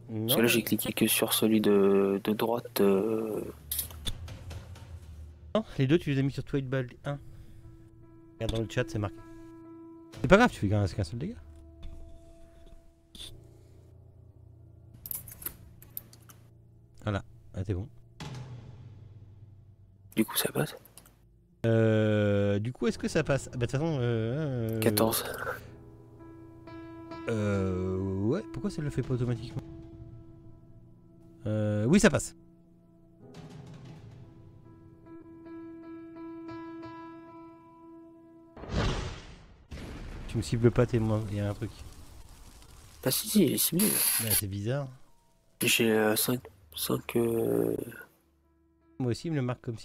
Non, Parce que là, j'ai cliqué que sur celui de droite. non, les deux tu les as mis sur Twilight Ball 1. Regarde dans le chat, c'est marqué. C'est pas grave, tu fais qu'un seul dégât. Voilà, ah, t'es bon. Du coup, ça passe. Du coup, est-ce que ça passe? Ah, bah, de toute façon. 14. Ouais, pourquoi ça le fait pas automatiquement? Oui, ça passe. Tu me cibles pas, t'es moi, il y a un truc. Ah, si, il est ciblé. Là. Bah, c'est bizarre. J'ai 5. Moi aussi, il me le marque comme si.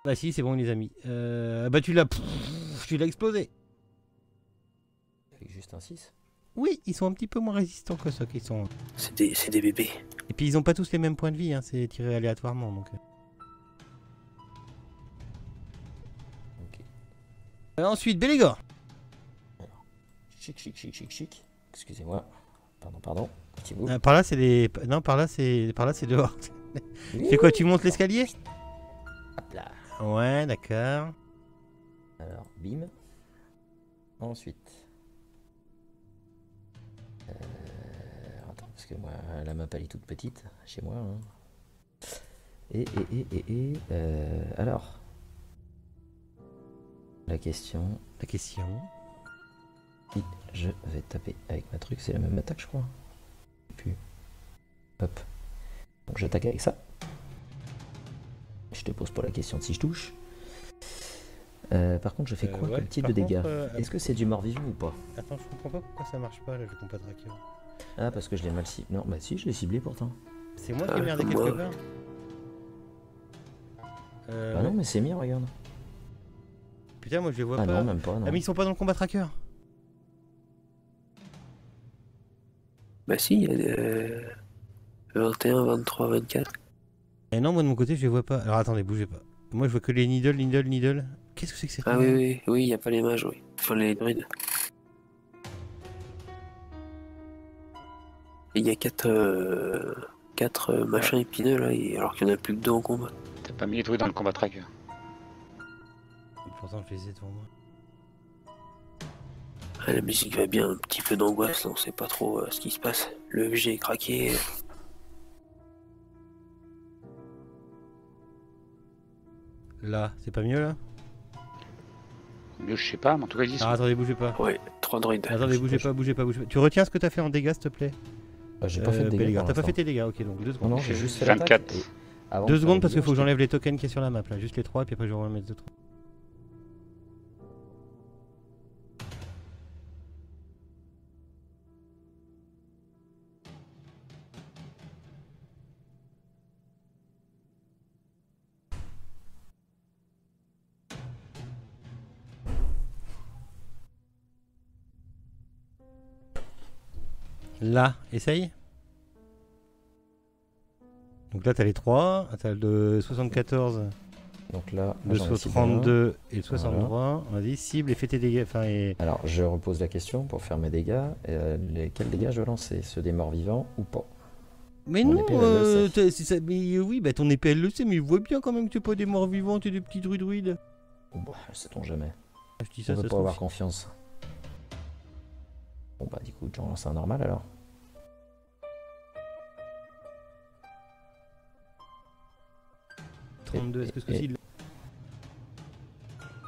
Bah, si, c'est bon, les amis. Bah, tu l'as explosé. Avec juste un 6. Oui, ils sont un petit peu moins résistants que ceux qui sont. C'est des bébés. Et puis, ils ont pas tous les mêmes points de vie, hein, c'est tiré aléatoirement donc. Ok. Ensuite, Bélégor. Chic. Excusez-moi. Pardon. Petit bout. Par là, c'est les. Non, par là, c'est dehors. Tu fais quoi? Tu montes l'escalier? Hop là. Ouais, d'accord. Alors, bim. Ensuite. Attends, parce que moi, la map elle est toute petite chez moi. Hein. Alors. La question. Si je vais taper avec ma truc, c'est la même attaque, je crois. Et puis. Hop. Donc j'attaque avec ça. Je te pose pas la question de si je touche. Par contre, je fais quoi ouais, comme type par de dégâts? contre, Est-ce que c'est du mort-vivant ou pas? Attends, je comprends pas pourquoi ça marche pas là, le combat tracker. Ah, parce que je l'ai mal ciblé. Non, bah si, je l'ai ciblé pourtant. C'est moi qui ai merdé quelque part. Bah non, mais c'est mis, regarde. Putain, moi je les vois Ah pas. non, même pas. Non. Ah, mais ils sont pas dans le combat tracker. Bah si, il y a 21, 23, 24. Et non, moi de mon côté, je les vois pas. Alors attendez, bougez pas. Moi je vois que les needle. Qu'est-ce que c'est que ces Ah trucs? oui, il n'y a pas les mages, oui. Enfin, les druides. Et il y a 4 machins épineux là, alors qu'il n'y en a plus que 2 en combat. T'as pas mis les trucs dans le combat tracker. Pourtant, je les ai devant moi. Ah, la musique va bien, un petit peu d'angoisse là, on sait pas trop ce qui se passe. Le FG est craqué. Là, c'est pas mieux là? Mieux, je sais pas, mais en tout cas, ils y sont. Ah, attendez, bougez pas. Ouais, 3 druides. Attendez, bougez pas. Tu retiens ce que t'as fait en dégâts, s'il te plaît? Bah, j'ai pas fait de dégâts. Bélégor, pour t'as pas l'instant. fait tes dégâts, ok, donc 2 Non, secondes. non, j'ai juste fait l'attaque. 24. et avant 2 de faire secondes les parce qu'il dégâts, faut que je j'enlève les tokens qui est sur la map là, juste les 3 et puis après je vais remettre les autres. Là, essaye. Donc là t'as les 3, t'as le 74, Donc là, le j'en ai ciblé 32 et le 63. Vas-y, cible et fais tes dégâts. Enfin, et... un. Alors, je repose la question pour faire mes dégâts. Quels dégâts je veux lancer? Ceux des morts vivants ou pas? Mais Mon non, épée, elle le sait. mais oui, bah ton épée elle le sait, mais il voit bien quand même que t'es pas des morts vivants, t'es des petits druides. Oh, bah, sait-on jamais. Ah, je dis On ça, veut ça se pas trouve. avoir confiance. Bon bah du coup, j'en lance un normal alors. Et 32, est-ce que ceci...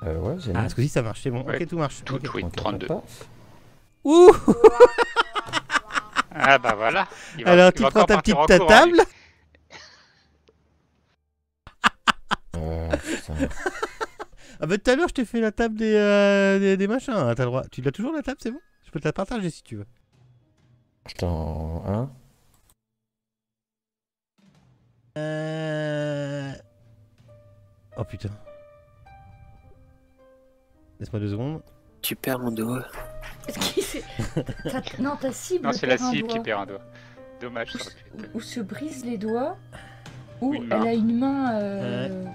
Ouais, j'ai Ah, ce coup-ci ça marche, c'est bon, Ouais, ok, tout marche. Tout, ok. oui, 32. Ouh. Ah bah voilà. Alors, tu prends ta petite table. Putain. Ah bah tout à l'heure, je t'ai fait la table des machins. Hein, t'as le droit. Tu l'as toujours la table, c'est bon? Je peux te la partager si tu veux. Putain, hein? Oh putain. Laisse-moi 2 secondes. Tu perds mon doigt. Est-ce qu'il s'est- Non, ta cible Non, c'est la perd un cible qui doigt. perd un doigt. Dommage, ça aurait pu être- Ou se brise les doigts, ou Une main. elle a une main.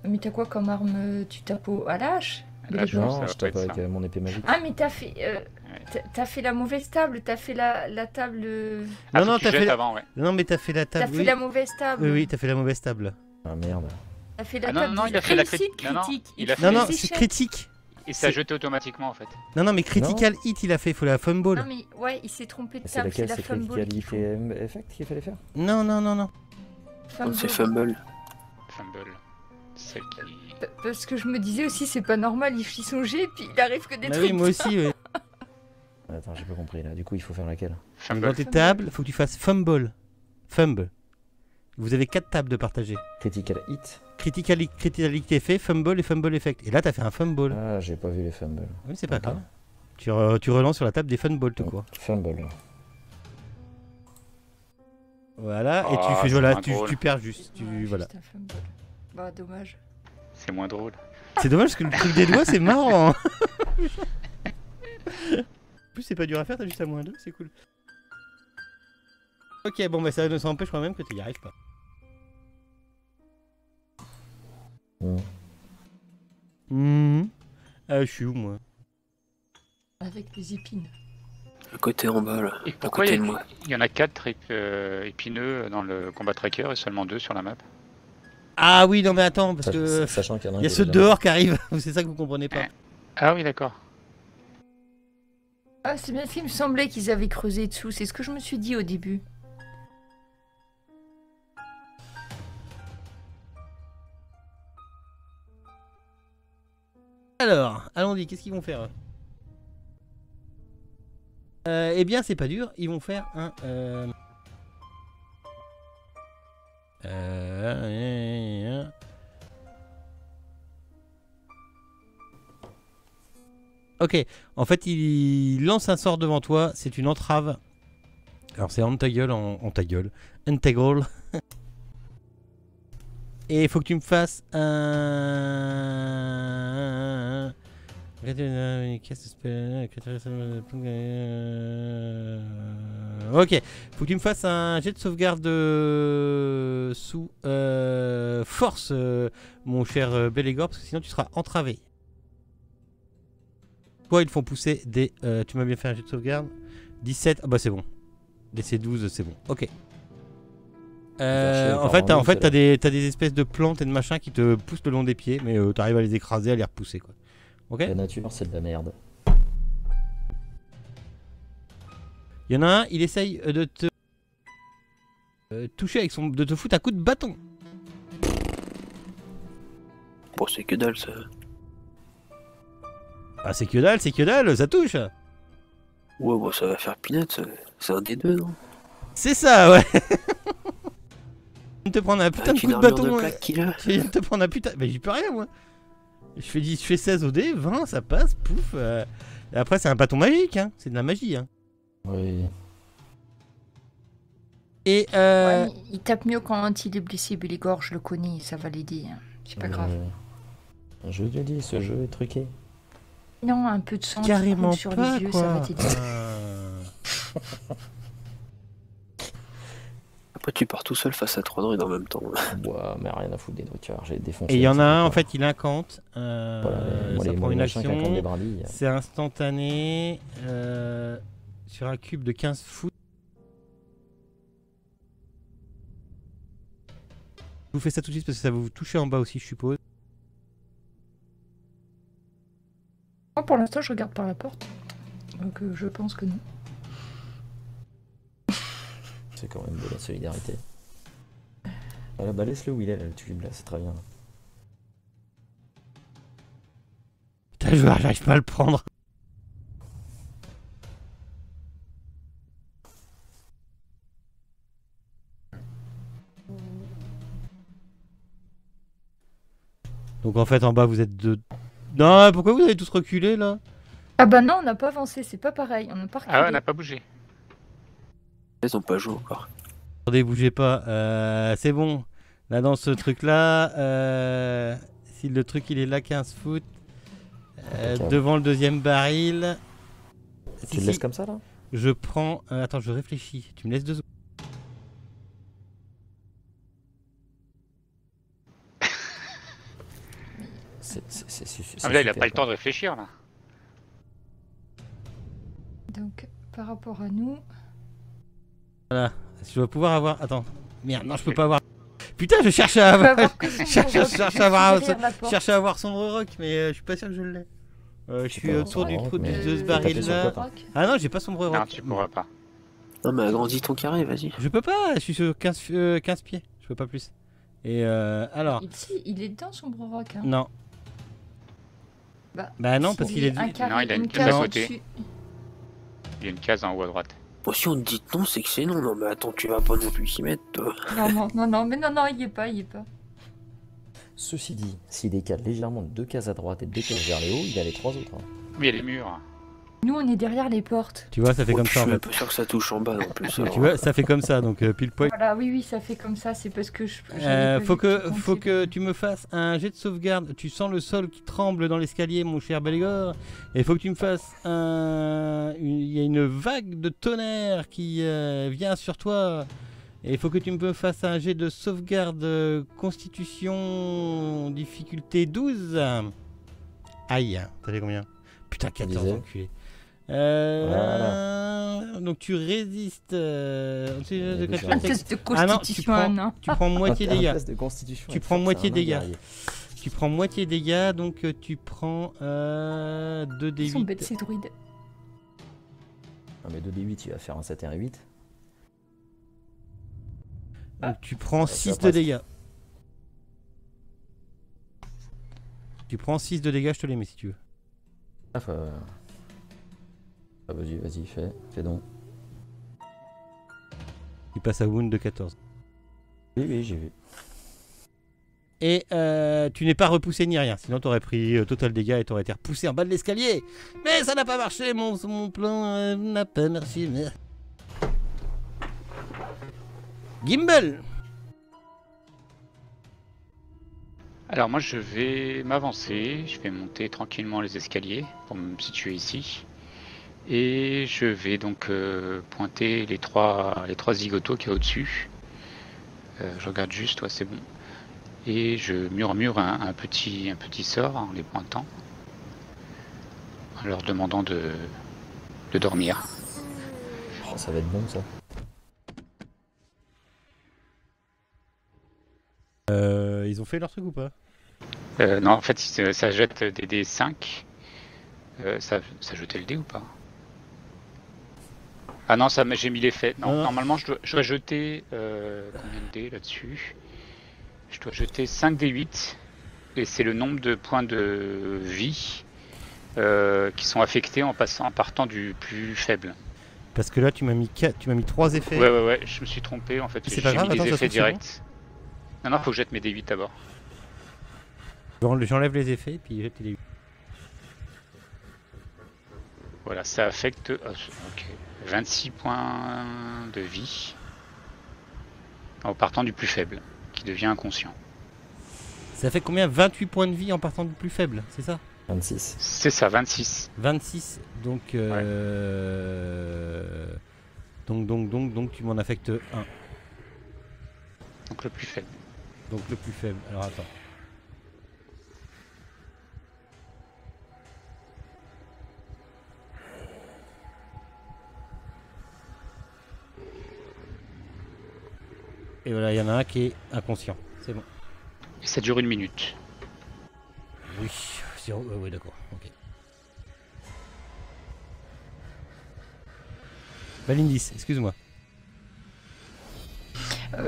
Mais t'as quoi comme arme? Tu tapes à l'âge? Là, je pense que ça Non, va je pas tape être avec ça. mon épée magique. Ah, mais t'as fait. T'as fait la mauvaise table, t'as fait la table. Ah, Non, faut non, que tu t'as fait jettes la... avant, ouais. Non, mais t'as fait la T'as table. fait Oui. la mauvaise table. Oui, oui, t'as fait la mauvaise table. Ah merde. T'as fait la Ah non, table. non, du il a fait la réussite non, non, critique. il a fait fait Non, des non, c'est échecs. critique. Et ça a C'est- jeté automatiquement en fait. Non, mais critical hit, il a fait. Il faut la fumble. Non, mais ouais, il s'est trompé de C'est table, c'est laquelle? la C'est fumble qu'il faut. Criticality Effect qu'il fallait faire? Non, non, non, non. C'est fumble. Fumble. Celle qui. Parce que je me disais aussi, c'est pas normal, il fit son jet, puis il arrive que des Bah trucs. oui, moi aussi, oui. Attends, j'ai pas compris là. Du coup, il faut faire laquelle? Dans Fumble. tes tables, faut que tu fasses fumble. Fumble. Vous avez 4 tables de partager. Critical Hit? Criticality effet, fumble et fumble effect. Et là, t'as fait un fumble. Ah, j'ai pas vu les fumbles. Oui, c'est pas Ok. grave. Tu relances sur la table des fumbles, tout court. Fumble. Voilà, et Oh, tu fais c'est voilà, moins drôle. tu perds juste. Ouais, Voilà. juste un fumble. Bah, dommage. C'est moins drôle. C'est dommage parce que le truc des doigts, c'est marrant. En plus, c'est pas dur à faire, t'as juste à moins 2, c'est cool. Ok, bon, bah ça empêche quand même que tu y arrives pas. Je suis où, moi? Avec des épines. À côté en bas, là. Et À pourquoi côté de moi. il y en a 4 épineux dans le combat tracker et seulement 2 sur la map? Ah oui, non, mais attends, parce que. Sachant qu'il y en a un Il y a qui est ceux déjà dehors qui arrivent, c'est ça que vous comprenez pas. Ah oui, d'accord. Ah, c'est bien ce qu'il me semblait qu'ils avaient creusé dessous, c'est ce que je me suis dit au début. Alors, allons-y, qu'est-ce qu'ils vont faire? Eh bien, c'est pas dur, ils vont faire un. Ok, en fait, il lance un sort devant toi, c'est une entrave. Alors, c'est Antagle en ta gueule. Integral. Et il faut que tu me fasses un. Ok, faut que tu me fasses un jet de sauvegarde sous force, mon cher Belégor, parce que sinon tu seras entravé. Toi, ils font pousser des. Tu m'as bien fait un jet de sauvegarde 17, ah bah c'est bon. DC 12, c'est bon, ok. En fait, t'as des espèces de plantes et de machins qui te poussent le long des pieds, mais t'arrives à les écraser, à les repousser, quoi. Ok. La nature, c'est de la merde. Il y en a un, il essaye de te toucher avec son, de te foutre un coup de bâton. Bon, c'est que dalle, ça. Ah, c'est que dalle, ça touche. Ouais, bon, ça va faire pinette, ça. C'est un des deux, non? C'est ça, ouais. Tu viens de te prendre un putain Avec de une coup de armure bâton. de Ouais. plaque qu'il a. Tu viens de te prendre un putain. Mais j'y peux rien, moi. Je fais 16 au dé, 20, ça passe, pouf. Et après, c'est un bâton magique, hein. C'est de la magie, hein. Oui. Et Ouais, mais il tape mieux quand il est blessé, Belégor, je le connais, ça va l'aider. Hein. C'est pas grave. Je te dis, ce jeu est truqué. Non, un peu de sang qui carrément coule sur pas, les yeux, quoi. ça va t'aider. Après, tu pars tout seul face à 3 droïdes en même temps. Ouah, mais rien à foutre des trucards, j'ai défoncé. Et il y en a un, en fait. fait, il incante. Ça prend une action. C'est instantané. Sur un cube de 15 foot. Je vous fais ça tout de suite parce que ça va vous toucher en bas aussi, je suppose. Moi, pour l'instant, je regarde par la porte. Donc, je pense que non. C'est quand même de la solidarité. Voilà, bah laisse-le où il est, là, le tube, là, c'est très bien. Putain, j'arrive pas à le prendre. Donc en fait en bas vous êtes deux. Non, pourquoi vous avez tous reculé là? Ah bah non, on n'a pas avancé, c'est pas pareil, on n'a pas reculé. Ah ouais, on n'a pas bougé. Ils ont pas joué encore. Attendez, bougez pas. C'est bon. Là dans ce truc là, si le truc il est là 15 foot, Ok. devant le deuxième baril. Tu le laisses comme ça là? Je prends. Attends, je réfléchis. Tu me laisses 2 secondes. Ah mais là, il a pas le temps de réfléchir là. Donc, par rapport à nous... Voilà. Je dois pouvoir avoir. Attends. Merde, non, je peux pas avoir. Putain, je cherche à On va avoir. voir que Je cherche à avoir. derrière la porte. Cherche à avoir sombre rock, mais je suis pas sûr que je l'ai. Je suis autour du trou de ce baril là. Ah non, j'ai pas sombre rock. Non, tu pourras pas. Non, mais agrandis ton carré, vas-y. Je peux pas, je suis sur 15 pieds. Je peux pas plus. Et alors. Ici, il est dedans, Sombre Rock. Hein. Non. Bah non, parce qu'il est. un carré, Non, il a une case case à au côté. dessus. Il y a une case en haut à droite. Bon, si on te dit non, c'est que c'est non. Non, mais attends, tu vas pas non plus s'y mettre, toi. Non, mais non, il y est pas, il y est pas. Ceci dit, s'il décale légèrement de 2 cases à droite et de 2 cases vers le haut, il a les 3 autres. Hein. Oui, il y a les murs. Nous, on est derrière les portes. Tu vois, ça fait Ouais, comme puis ça en Je suis même fait. pas sûr que ça touche en bas non plus. Tu alors. vois, ça fait comme ça, donc pile poil. Voilà, oui, ça fait comme ça, c'est parce que je... j'avais pas Faut vu que que, tu faut comptais. que tu me fasses un jet de sauvegarde. Tu sens le sol qui tremble dans l'escalier, mon cher Belégor. Et il faut que tu me fasses un. Il y a une vague de tonnerre qui vient sur toi. Et il faut que tu me fasses un jet de sauvegarde constitution difficulté 12. Aïe, t'as fait combien? Putain, 14 Disais. enculé. Voilà. Donc tu résistes. Tu sais, de Mais quoi tu Un différent. fais test de Ah non, constitution, hein. tu prends moitié Un dégâts. test de constitution Tu avec prends force, moitié c'est un nain dégâts. guerrier. Tu prends moitié dégâts, donc tu prends 2 Ils sont bêtes, D8. ces druides. Non mais 2d8, il va faire un 7 et un 8. Donc tu prends ça 6 de passe. dégâts. Tu prends 6 de dégâts, je te les mets si tu veux. Ah, ah, vas-y, fais donc. Tu passes à wound de 14. Oui, j'ai vu. Et tu n'es pas repoussé ni rien, sinon t'aurais pris total dégâts et t'aurais été repoussé en bas de l'escalier. Mais ça n'a pas marché, mon plan n'a pas marché. Mais... Gimbal. Alors moi je vais m'avancer, je vais monter tranquillement les escaliers pour me situer ici. Et je vais donc pointer les trois zigotos qu'il y a au-dessus. Je regarde juste, ouais, c'est bon. Et je murmure un petit sort en les pointant. En leur demandant de dormir. Oh, ça va être bon ça. Ils ont fait leur truc ou pas? Non, en fait ça jette des dés 5. Ça jetait le dé ou pas? Ah non, j'ai mis l'effet. Non, Non. normalement je dois jeter combien de dés là-dessus? Je dois jeter 5 d 8 et c'est le nombre de points de vie qui sont affectés en partant du plus faible. Parce que là tu m'as mis 3 effets. Ouais, je me suis trompé en fait. C'est J'ai pas grave, mis attends, des ça effets se trouve, c'est directs. Non, faut que je jette mes d 8 d'abord. J'enlève les effets puis jette les 8. Voilà, ça affecte 26 points de vie en partant du plus faible, qui devient inconscient. Ça fait combien? 28 points de vie en partant du plus faible, c'est ça? 26. C'est ça, 26. 26, donc donc tu m'en affectes 1. Donc le plus faible. Donc le plus faible. Alors attends. Et voilà, il y en a un qui est inconscient. C'est bon. Et ça dure 1 minute. Oui, oui d'accord. Ok. Valindis, excuse-moi.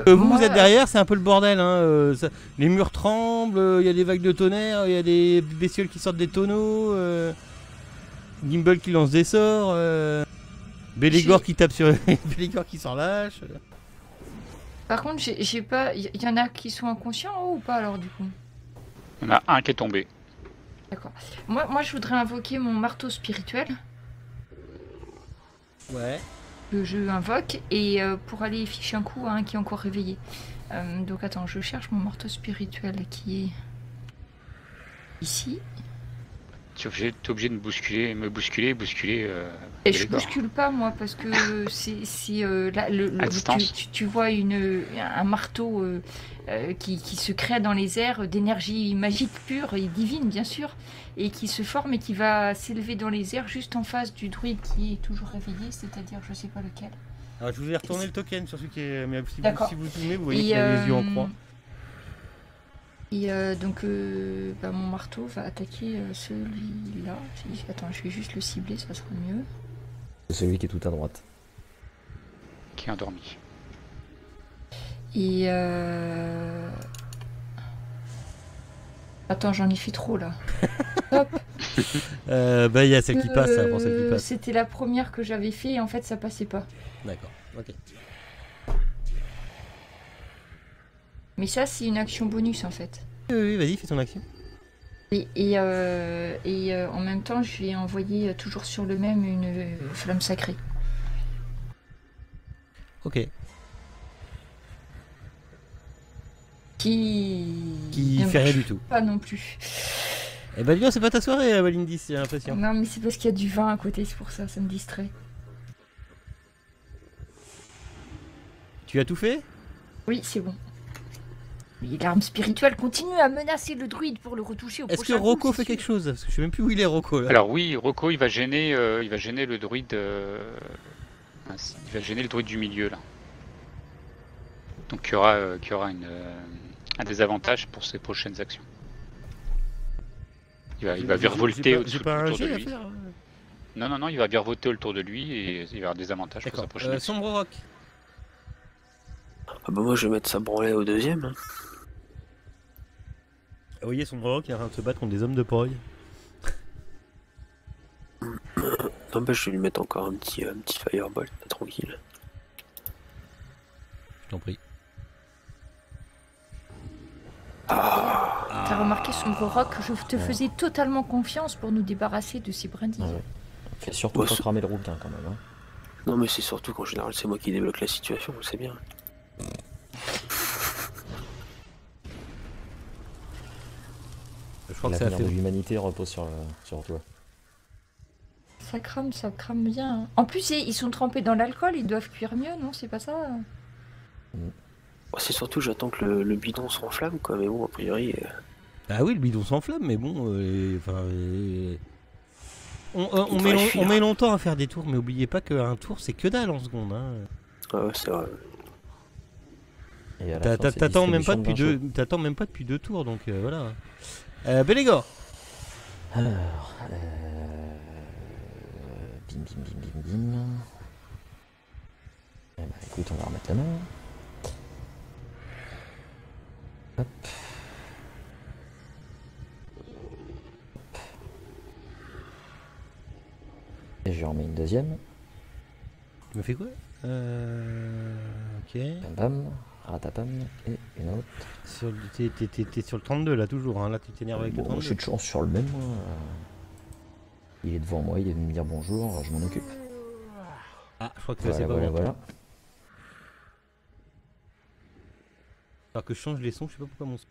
Vous, Moi, vous êtes derrière, c'est un peu le bordel. Hein. Les murs tremblent, il y a des vagues de tonnerre, il y a des bestioles qui sortent des tonneaux, Gimbal qui lance des sorts, Belégor qui tape sur Belégor qui s'en lâche. Par contre, j'ai pas... Il y en a qui sont inconscients en haut ou pas alors du coup? On a un qui est tombé. D'accord. Moi, je voudrais invoquer mon marteau spirituel Ouais. que je invoque et pour aller ficher un coup à un qui est encore réveillé. Donc attends, je cherche mon marteau spirituel qui est ici. Tu es obligé de me bousculer. Et je Belégor. bouscule pas moi parce que c'est là À distance. tu vois un marteau qui se crée dans les airs d'énergie magique pure et divine bien sûr et qui se forme et qui va s'élever dans les airs juste en face du druide qui est toujours réveillé, c'est-à-dire je sais pas lequel. Alors je vous ai retourné le token sur celui qui est. Mais D'accord. si vous zoomez, vous voyez qu'il a les yeux en croix. Et donc mon marteau va attaquer celui-là. Attends, je vais juste le cibler, ça sera mieux. C'est celui qui est tout à droite. Qui est endormi. Et attends, j'en ai fait trop là. Hop. Bah il y a celle qui passe, avant celle qui passe. C'était la première que j'avais fait et en fait ça passait pas. D'accord, ok. Mais ça c'est une action bonus en fait. Oui, vas-y, fais ton action. Et en même temps je vais envoyer toujours sur le même une flamme sacrée. Ok. Qui fait rien marche du tout. pas non plus. Eh ben bien, c'est pas ta soirée, Valindis, j'ai l'impression. Non mais c'est parce qu'il y a du vin à côté, c'est pour ça, ça me distrait. Tu as tout fait? Oui, c'est bon. Mais l'arme spirituelle continue à menacer le druide pour le retoucher au Est-ce que prochain coup, Rocco c'est fait sûr. quelque chose? Parce que je sais même plus où il est, Rocco, là. Alors oui, Rocco, il va gêner le druide. Il va gêner le druide du milieu là. Donc il y aura un désavantage pour ses prochaines actions. Il va virevolter au-dessus J'ai pas un autour de jet à lui. faire. Non, il va virevolter autour de lui et il va avoir des avantages pour sa D'accord. prochaine action. Sombre Rock. Ah bah moi je vais mettre ça branlé au deuxième. Hein. Vous voyez, Sombre Rock est en train de se battre contre des hommes de paille. Non bah je vais lui mettre encore un petit fireball, tranquille. Je t'en prie. T'as remarqué, Sombre Rock, je te faisais totalement confiance pour nous débarrasser de ces brindilles. Ouais. Fais surtout Ouais, pas c'est- cramer le rouquin quand même. Hein. Non mais c'est surtout qu'en général c'est moi qui débloque la situation, c'est bien. Je crois que ça a L'avenir fait. de l'humanité repose sur toi. Ça crame bien. Hein. En plus, ils sont trempés dans l'alcool, ils doivent cuire mieux, non? C'est pas ça? Bon, c'est surtout j'attends que le bidon s'enflamme quoi, mais bon a priori... Ah oui, le bidon s'enflamme, mais bon. On devrait fuir. met longtemps à faire des tours, mais oubliez pas qu'un tour c'est que dalle en seconde. Hein. Ah ouais, c'est vrai. Et à la fin, c'est T'attends même pas distribution de depuis vin chaud. t'attends même pas depuis 2 tours, donc voilà. Belégor. Alors, bim bim bim bim bim. Eh ben, écoute, on va remettre la main. Hop. Et je remets une deuxième. Tu me fais quoi? Ok. Bam bam. Ratapam. Et une autre. T'es sur le 32 là toujours, hein. Là tu t'énerves avec le Bon, 32. j'ai de chance sur le même. Moi. Il est devant moi, il est venu me dire bonjour, je m'en occupe. Ah, je crois que Voilà, c'est pas voilà, bon. voilà. Alors que je change les sons, je sais pas pourquoi mon son.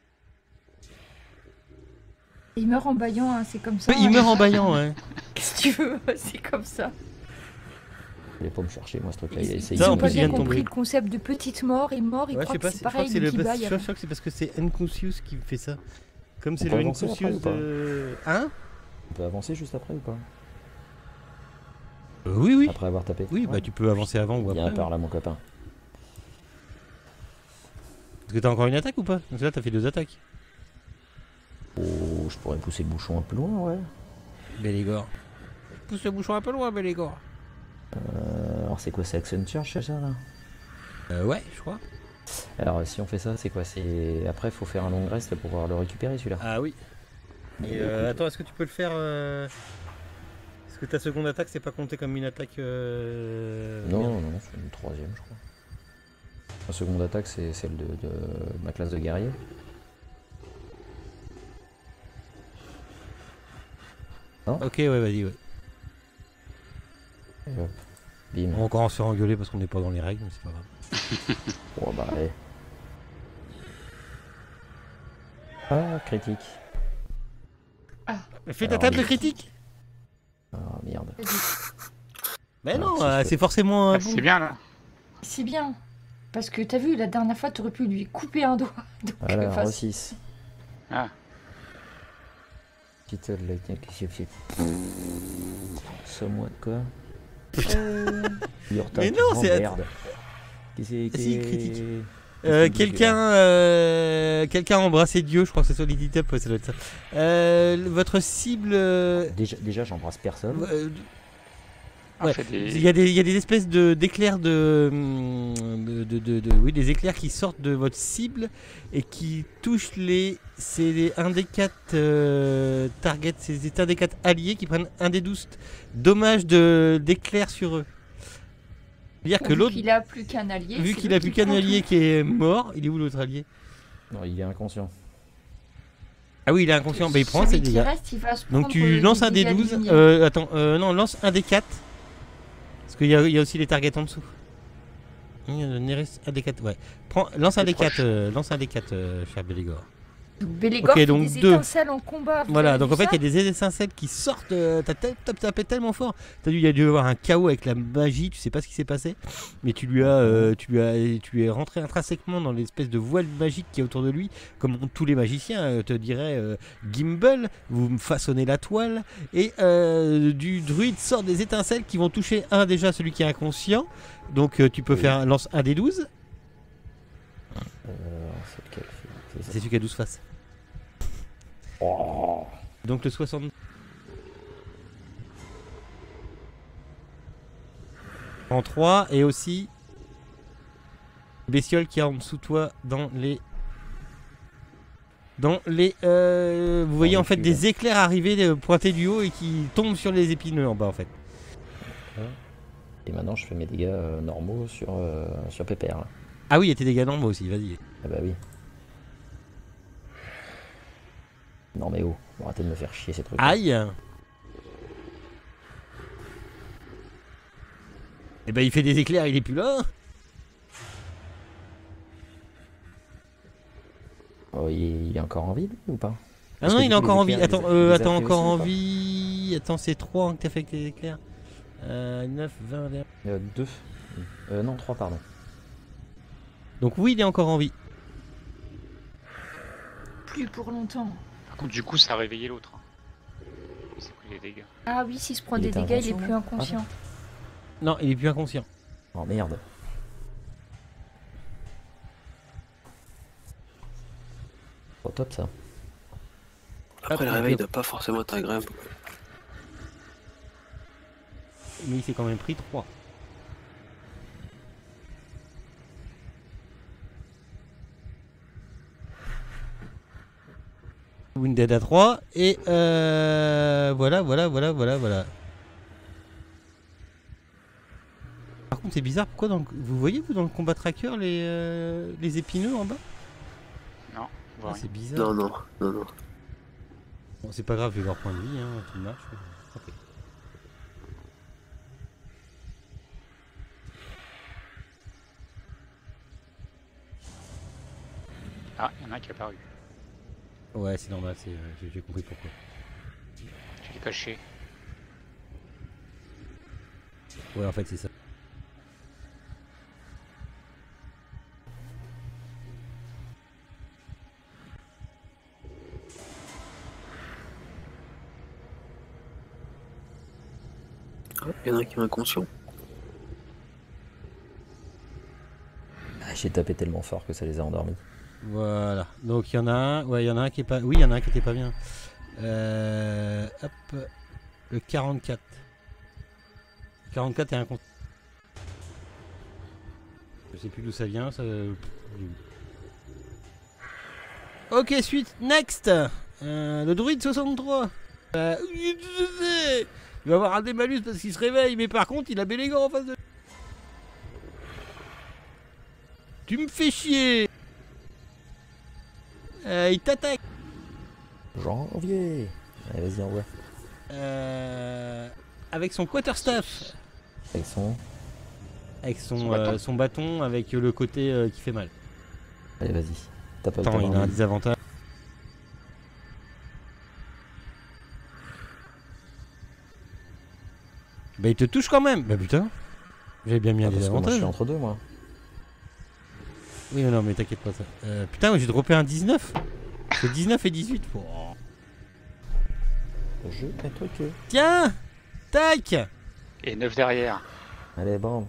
Il meurt en baillant, hein, c'est comme ça. Il meurt en baillant, ouais. Qu'est-ce que tu veux? C'est comme ça. Il est pas me chercher, moi, ce truc-là. Il a Ils essayé. Ça, ont en pas plus, il bien vient de compris tomber. le concept de petite mort et mort, ils Ouais, je croient sais que pas, c'est je crois pareil, que c'est mais le. qui baille. Je crois que c'est parce que c'est Unconscious qui me fait ça. Comme c'est On peut le avancer après Unconscious ou pas de. Hein? On peut avancer juste après ou pas? Oui, oui. Après avoir tapé. Oui, bah tu peux avancer avant ou Viens après. par là, mon copain. Parce que t'as encore une attaque ou pas? Parce que là t'as fait 2 attaques. Oh, je pourrais pousser le bouchon un peu loin, ouais. Belégor. Pousse le bouchon un peu loin, Belégor. Alors, c'est quoi, c'est Action Church, c'est ça, là? Ouais, je crois. Alors, si on fait ça, c'est quoi? C'est après, faut faire un long rest pour pouvoir le récupérer, celui-là. Ah oui. Et attends, est-ce que tu peux le faire Est-ce que ta seconde attaque c'est pas compté comme une attaque Non, non, non, c'est une troisième, je crois. La seconde attaque, c'est celle de ma classe de guerrier. Non. Ok, ouais, vas-y, ouais. Et hop. Bim. On va encore se faire engueuler parce qu'on n'est pas dans les règles, mais c'est pas grave. Oh bah allez. Ah, critique. Fais ta Alors, table de oui. critique. Ah merde. Mais Alors, non, si je peux- c'est forcément Ah, bon. c'est bien là. C'est bien. Parce que t'as vu, la dernière fois, t'aurais pu lui couper un doigt. Donc, Voilà, enfin, R6. Ah, Petite lightning qui s'y fait. Somewhat quoi. Your Mais type. non, Oh, c'est- merde. Qui c'est Ah, si, critique. Qu'est-ce que Quelqu'un a embrassé Dieu, je crois que c'est sur l'Edit Up, ouais, ça doit être ça. Votre cible. Déjà j'embrasse personne. Ouais, fait des... il y a des espèces d'éclairs oui, des éclairs qui sortent de votre cible et qui touchent c'est un des 4 targets, c'est un des 4 alliés qui prennent un des 12 dommages d'éclairs sur eux. C'est-à-dire que vu l'autre, qu'il a plus qu'un allié. vu c'est qu'il lui a plus qui qu'un prend allié tout. qui est mort, il est où l'autre allié? Non, il est inconscient. Ah oui, il est inconscient, bah il prend ses Celui qui dégâts. reste, il va se Donc prendre tu des lances un des dégâts 12, lumière. non, lance un des 4. Parce qu'il y a aussi les targets en dessous. Nearest un des 4, ouais. Lance un des 4, cher Bélégor. Bélégor Ok, fait donc des deux. étincelles en combat. vous Voilà, avez donc vu en fait ça il y a des étincelles qui sortent, t'as tapé tellement fort, t'as dû, il y a dû y avoir un chaos avec la magie, tu sais pas ce qui s'est passé, mais tu lui es rentré intrinsèquement dans l'espèce de voile magique qui est autour de lui, comme tous les magiciens te diraient Gimbal, vous me façonnez la toile, et du druide sort des étincelles qui vont toucher déjà celui qui est inconscient, donc tu peux faire lance un des 12, C'est lequel c'est ça. celui qui a 12 faces. Oh. Donc le 60. En 3 et aussi bestiole qui est en dessous de toi dans les vous voyez en fait dessus, des éclairs arriver pointés du haut et qui tombent sur les épineux en bas en fait. Et maintenant je fais mes dégâts normaux sur Pépère. Là. Ah oui, il y a tes dégâts normaux aussi, vas-y. Ah bah oui. Non mais oh, bon, arrêtez de me faire chier ces trucs. Aïe. Et ben il fait des éclairs, il est plus là. Oh, il est encore en vie lui, ou pas? Ah Parce non, que il du est coup, encore les en vie. éclairs, Attends, il les a attends, fait encore aussi, en ou pas? vie. Attends, c'est 3 que t'as fait avec les éclairs. 9, 20, 21. 2. Non, 3 pardon. Donc oui, il est encore en vie. Plus pour longtemps. Par contre, du coup, ça a réveillé l'autre. hein. Il s'est pris les dégâts. Ah oui, s'il se prend Il des était dégâts, il est inconscient, plus non inconscient. Non, il est plus inconscient. Oh merde. Au top ça. Après, le Hop, réveil hop. doit pas forcément être agréable. Mais il s'est quand même pris 3. Wounded à 3. Et voilà. Par contre, c'est bizarre. Pourquoi vous voyez, vous, dans le combat tracker, les épineux en bas? Non, on voit rien. C'est bizarre. Non. Bon, c'est pas grave, je vais leur point de vie, hein, tout marche. Ok. Ah, il y en a un qui est apparu. Ouais, c'est normal, j'ai compris pourquoi. Tu l'es caché. Ouais, en fait, c'est ça. Il y en a un qui est inconscient. Ah, j'ai tapé tellement fort que ça les a endormis. Voilà. Donc il y en a un. Ouais, il y en a un qui est pas. Oui, il y en a un qui était pas bien. Hop. Le 44. Le 44 est un compte. Je sais plus d'où ça vient. Ok, suite. Next. Le druide 63. Il va avoir un démalus parce qu'il se réveille, mais par contre, il a Bélégor en face de lui. Tu me fais chier. Il t'attaque. Janvier. Allez, vas-y, envoie. avec son quarterstaff. Avec son... Son bâton avec le côté qui fait mal. Allez, vas-y. T'as pas le Attends, temps. il a un désavantage. Bah il te touche quand même. Bah putain. J'avais bien mis un Parce que moi, je désavantage. suis entre deux, moi. Oui mais non mais t'inquiète pas ça. Putain j'ai droppé un 19. C'est 19 et 18. Oh. Je un truc. Tiens. Tac. Et 9 derrière. Allez, bam.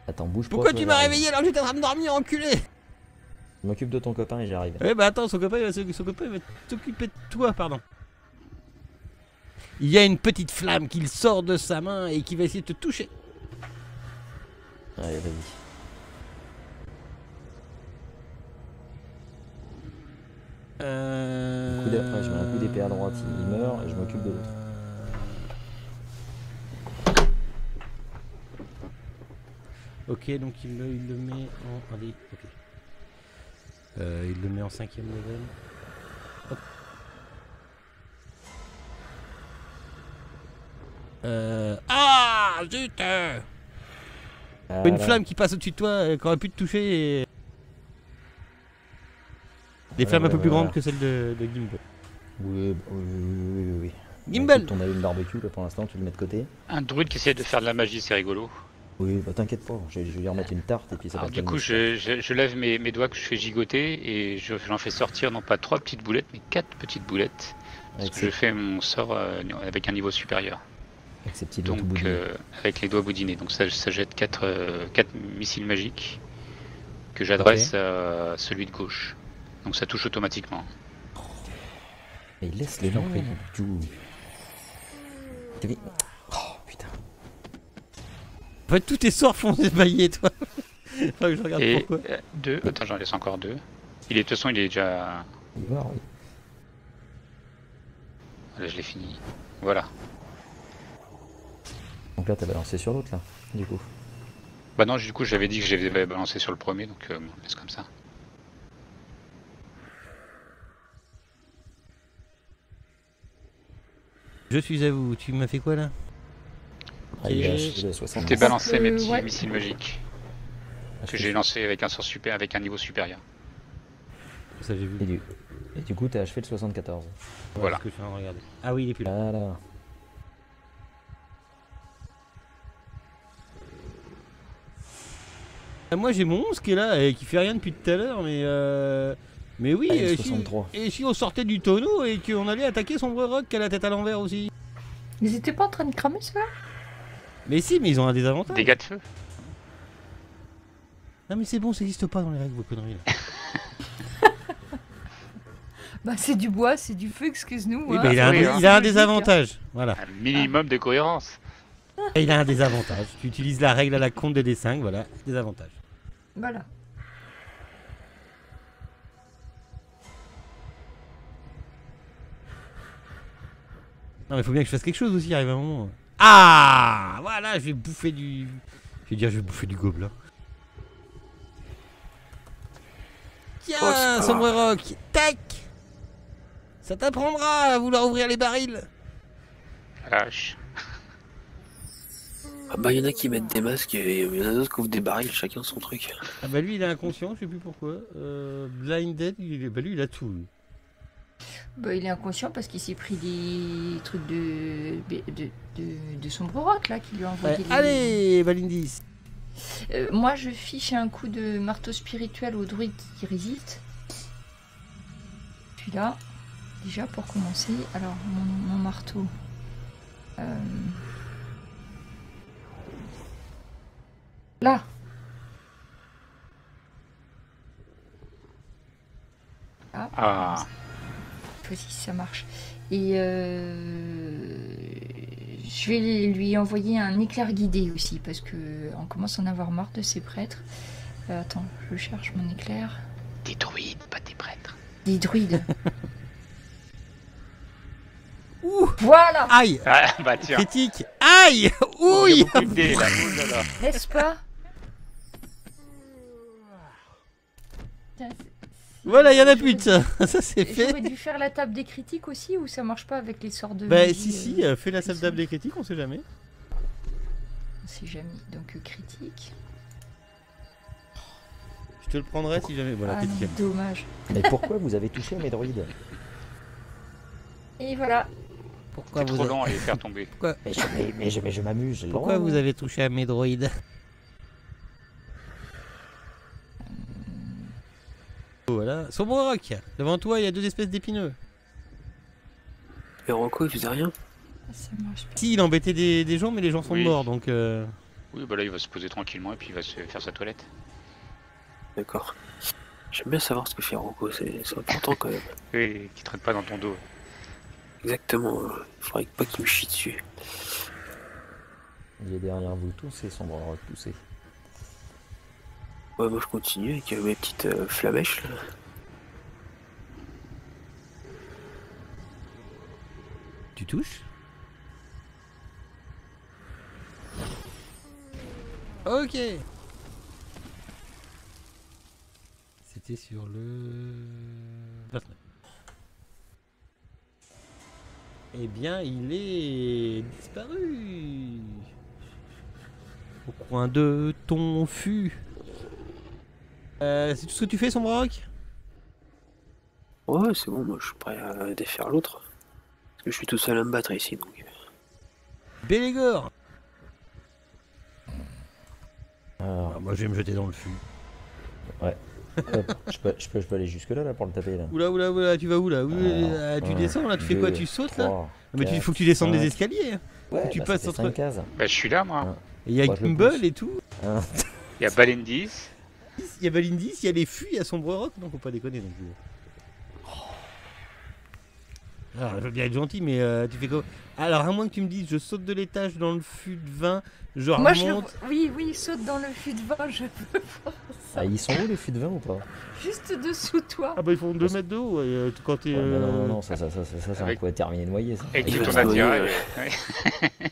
Attends, bouge pas. Pourquoi toi, tu m'as j'arrive. réveillé alors que j'étais en train de dormir, enculé? Je m'occupe de ton copain et j'arrive. Ouais bah attends, son copain il va s'occuper de toi, pardon. Il y a une petite flamme qui sort de sa main et qui va essayer de te toucher. Allez, vas-y. Après, je mets un coup d'épée à droite, il meurt et je m'occupe de l'autre. Ok, donc il le met en... Allez, ok. Il le met en 5ème level. Hop. Ah, zut! Une Voilà. flamme qui passe au-dessus de toi, qui aurait pu te toucher. Et... Des flammes un peu plus grandes que celles de Gimbal. Oui. Gimbal! Écoute, on a une barbecue là pour l'instant, tu le mets de côté. Un druide qui essaie de faire de la magie, c'est rigolo. Oui, bah t'inquiète pas, je vais lui remettre une tarte et puis ça va Alors, du calmer. coup, je lève mes doigts que je fais gigoter et j'en fais sortir non pas 3 petites boulettes, mais 4 petites boulettes. Parce Avec que je fais mon sort avec un niveau supérieur. Avec ses petits doigts tout Donc, boudinés. avec les doigts boudinés. Donc, ça jette 4 missiles magiques que j'adresse à celui de gauche. Donc, ça touche automatiquement. Et il laisse les gens prie. tout. T'as vu? Oh putain. En fait, tous tes sorts font débailler, toi. Faut que je regarde Et pourquoi. 2. Attends, j'en laisse encore 2. De toute façon, il est déjà. Il va, oui. Là, je l'ai fini. Voilà. Donc là, t'as balancé sur l'autre là, du coup. Bah non, du coup, j'avais dit que j'avais balancé sur le premier, donc bon, on laisse comme ça. Je suis à vous. Tu m'as fait quoi là? Ah, il a achevé 60. T'es balancé mes petits ouais. missiles magiques Ah, que j'ai lancé avec un sort super, avec un niveau supérieur. Ça j'ai vu. Et du coup, t'as achevé le 74. Voilà. Ce que je suis en train de regarder. Ah oui, il est plus là. Voilà. Moi j'ai mon 11 qui est là et qui fait rien depuis tout à l'heure, mais oui, Allez, si, 63. et si on sortait du tonneau et qu'on allait attaquer Sombre Rock qui a la tête à l'envers aussi. Ils étaient pas en train de cramer ça? Mais si, mais ils ont un désavantage. Dégâts de feu. Non mais c'est bon, ça n'existe pas dans les règles vos conneries là. Bah c'est du bois, c'est du feu, excuse-nous. Oui, hein. bah, il a un, oui, hein. il a un C'est logique, désavantage. Voilà. Un minimum de cohérence. Et il a un désavantage. Tu utilises la règle à la con des D5, voilà, désavantage. Voilà. Non mais faut bien que je fasse quelque chose aussi, il arrive un moment. Ah voilà, je vais bouffer du... Je vais bouffer du gobelin. Tiens, Oh, c'est pas Sombre Rock, tac. Ça t'apprendra à vouloir ouvrir les barils. Lâche. Ah bah, il y en a qui mettent des masques et il y en a d'autres qui ouvrent des barils, chacun son truc. Ah bah lui il est inconscient, je sais plus pourquoi. Blinded, bah lui il a tout. Lui. Bah, il est inconscient parce qu'il s'est pris des trucs de Sombre Rock là qui lui a envoyé. Ouais, allez, Valindis. Moi je fiche un coup de marteau spirituel au druide qui résiste. Celui-là, déjà pour commencer. Alors mon marteau. Là. Ah. Si ça marche. Et je vais lui envoyer un éclair guidé aussi parce que on commence à en avoir marre de ces prêtres. Attends, je cherche mon éclair. Des druides, pas des prêtres. Des druides. Ouh. Voilà. Aïe. Ah bah tiens. Critique. Aïe. Oh, il y Ouille. a beaucoup de dés, là. Oh là là. N'est-ce pas? Putain, Voilà, il y en a plus de ça. Ça c'est fait. J'aurais dû faire la table des critiques aussi, ou ça marche pas avec les sorts de Bah magie, si, fais la salle table des critiques, on sait jamais. On sait jamais. Donc critique. Je te le prendrai si jamais. Voilà, Ah t'es non, nickel. dommage. Mais pourquoi vous avez touché à mes droïdes? Et voilà. Pourquoi C'est vous, trop a- lent à les faire tomber. Mais je m'amuse. j'ai le Pourquoi droit. vous avez touché à mes droïdes? Voilà. Sombrock, devant toi, il y a 2 espèces d'épineux. Et Rocco, il faisait rien. Ça marche pas. Si, il embêtait des gens, mais les gens sont Oui. morts, donc... Oui, bah là, il va se poser tranquillement et puis il va se faire sa toilette. D'accord. J'aime bien savoir ce que fait Rocco, c'est important quand même. Et qui traîne pas dans ton dos. Exactement, il faudrait pas qu'il me chie dessus. Il est derrière vous tous et son bras repoussé. Ouais, moi je continue avec mes petites flamèches là. Tu touches? Ok. C'était sur le 29. Eh bien, il est disparu. Au coin de ton fût. C'est tout ce que tu fais, Sombrock? Ouais, c'est bon, moi je suis prêt à défaire l'autre. Parce que je suis tout seul à me battre ici donc. Bélégor. Alors, Moi, je vais me jeter dans le fût. hop, je peux aller jusque là pour le taper là. Oula, tu vas où là? Tu Un, descends là, tu fais quoi? 2, Tu sautes là? 3, Mais il 4, faut que tu descendes des 5. escaliers. Hein. Ouais, tu bah, passes ça fait entre- 5 cases. Bah, je suis là, moi. Ouais. Et il y a Moi, je le Gimbal pousse. et tout. Hein. Il y a Balendis. Il y a Balindis, il y a les fûts, il y a Sombrerock. Non, faut pas déconner non plus. Alors, je veux bien être gentil, mais tu fais quoi? Alors, à moins que tu me dises, je saute de l'étage dans le fût de vin, je Moi, je remonte. oui, saute dans le fût de vin, je peux voir ça. Ah, ils sont où les fûts de vin ou pas? Juste dessous toi. Ah bah ils font 2 mètres de haut quand t'es... Ouais, mais non, ça c'est un Avec- coup à terminer noyé ça. Avec Il tout va ton se noyer, attirail. ouais. Ouais.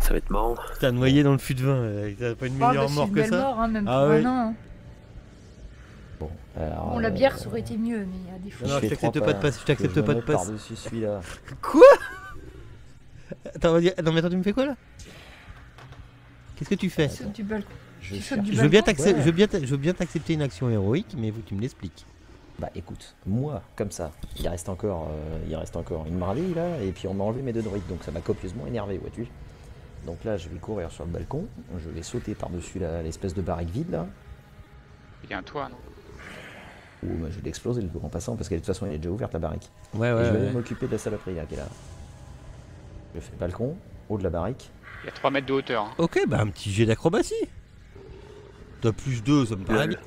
Ça va être marrant. T'as noyé dans le fût de vin, t'as pas une Oh, meilleure bah, c'est mort une que belle ça? mort, hein, même Ah pour ouais. un an. Hein. Bon, alors, Bon, la bière, ça aurait été mieux, mais il y a des fois. Non, je fais t'accepte 3 pas de passe, je t'accepte que pas de me mette passe. par-dessus celui-là. Quoi? Attends, vas-y, non mais attends, tu me fais quoi là? Qu'est-ce que tu fais? Saute du balcon. Je Tu cherche- sautes du Je veux bien balcon. t'accepter, Ouais. je veux bien t'accepter une action héroïque, mais faut que tu me l'expliques. Bah écoute, moi, comme ça, il reste encore une marée là, et puis on m'a enlevé mes 2 droïdes, donc ça m'a copieusement énervé, vois-tu. Donc là, je vais courir sur le balcon, je vais sauter par-dessus l'espèce de baraque vide là, Il y a un toit, non? ou bah, je vais l'exploser le tour en passant, parce que de toute façon, elle est déjà ouverte la baraque. Ouais, Et ouais, je vais ouais. aller m'occuper de la saloperie là qui est là. Je fais balcon, haut de la baraque. Il y a 3 mètres de hauteur. Hein. Ok, bah un petit jet d'acrobatie. T'as plus 2, ça me paraît bien.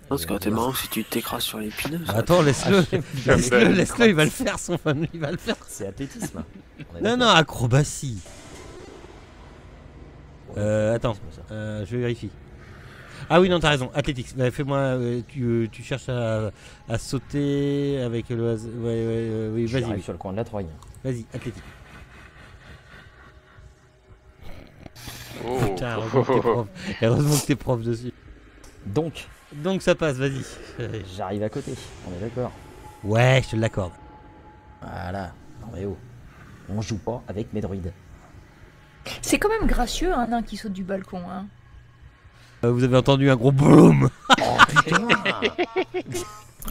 Non, c'est quand même marrant si tu t'écrases sur l'épineux. ça. Attends, laisse-le, Ah, laisse-le, il va le faire, son fan, il va le faire. C'est athlétisme. On est Non, d'accord. non, acrobatie. Ouais, Attends, athlétisme, ça. je vérifie. Ah oui, non, t'as raison, athlétique. Bah, fais-moi, tu cherches à sauter avec le... oui, J'arrive vas-y, sur le coin de la Troye. vas-y, athlétique. Oh. Putain, heureusement que t'es prof dessus. Donc, Donc ça passe, vas-y. j'arrive à côté, on est d'accord. Ouais, je te l'accorde. Voilà. Non mais oh, on joue pas avec mes droïdes. C'est quand même gracieux un nain qui saute du balcon. Hein. Vous avez entendu un gros boom. Oh putain.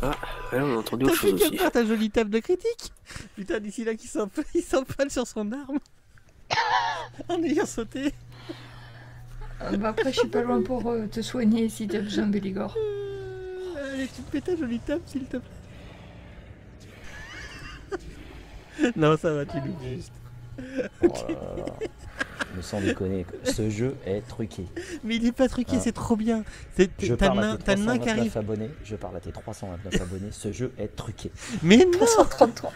Ouais, on a entendu T'as autre fait chose aussi. que faire ta jolie table de critique. Putain, d'ici là, il s'empale sur son arme. En ayant sauté. Bah après, je suis pas loin pour te soigner si t'as besoin, Bélégor. Allez, tu te fais ta jolie table, s'il te plaît. Non, ça va, tu loupes juste. Oh là là là. Sans déconner, ce jeu est truqué. Mais il est pas truqué, Ah. c'est trop bien. Je T'as parle à tes le nain qui arrive. 329 abonnés, je parle à tes 329 abonnés, ce jeu est truqué. Mais non, 333.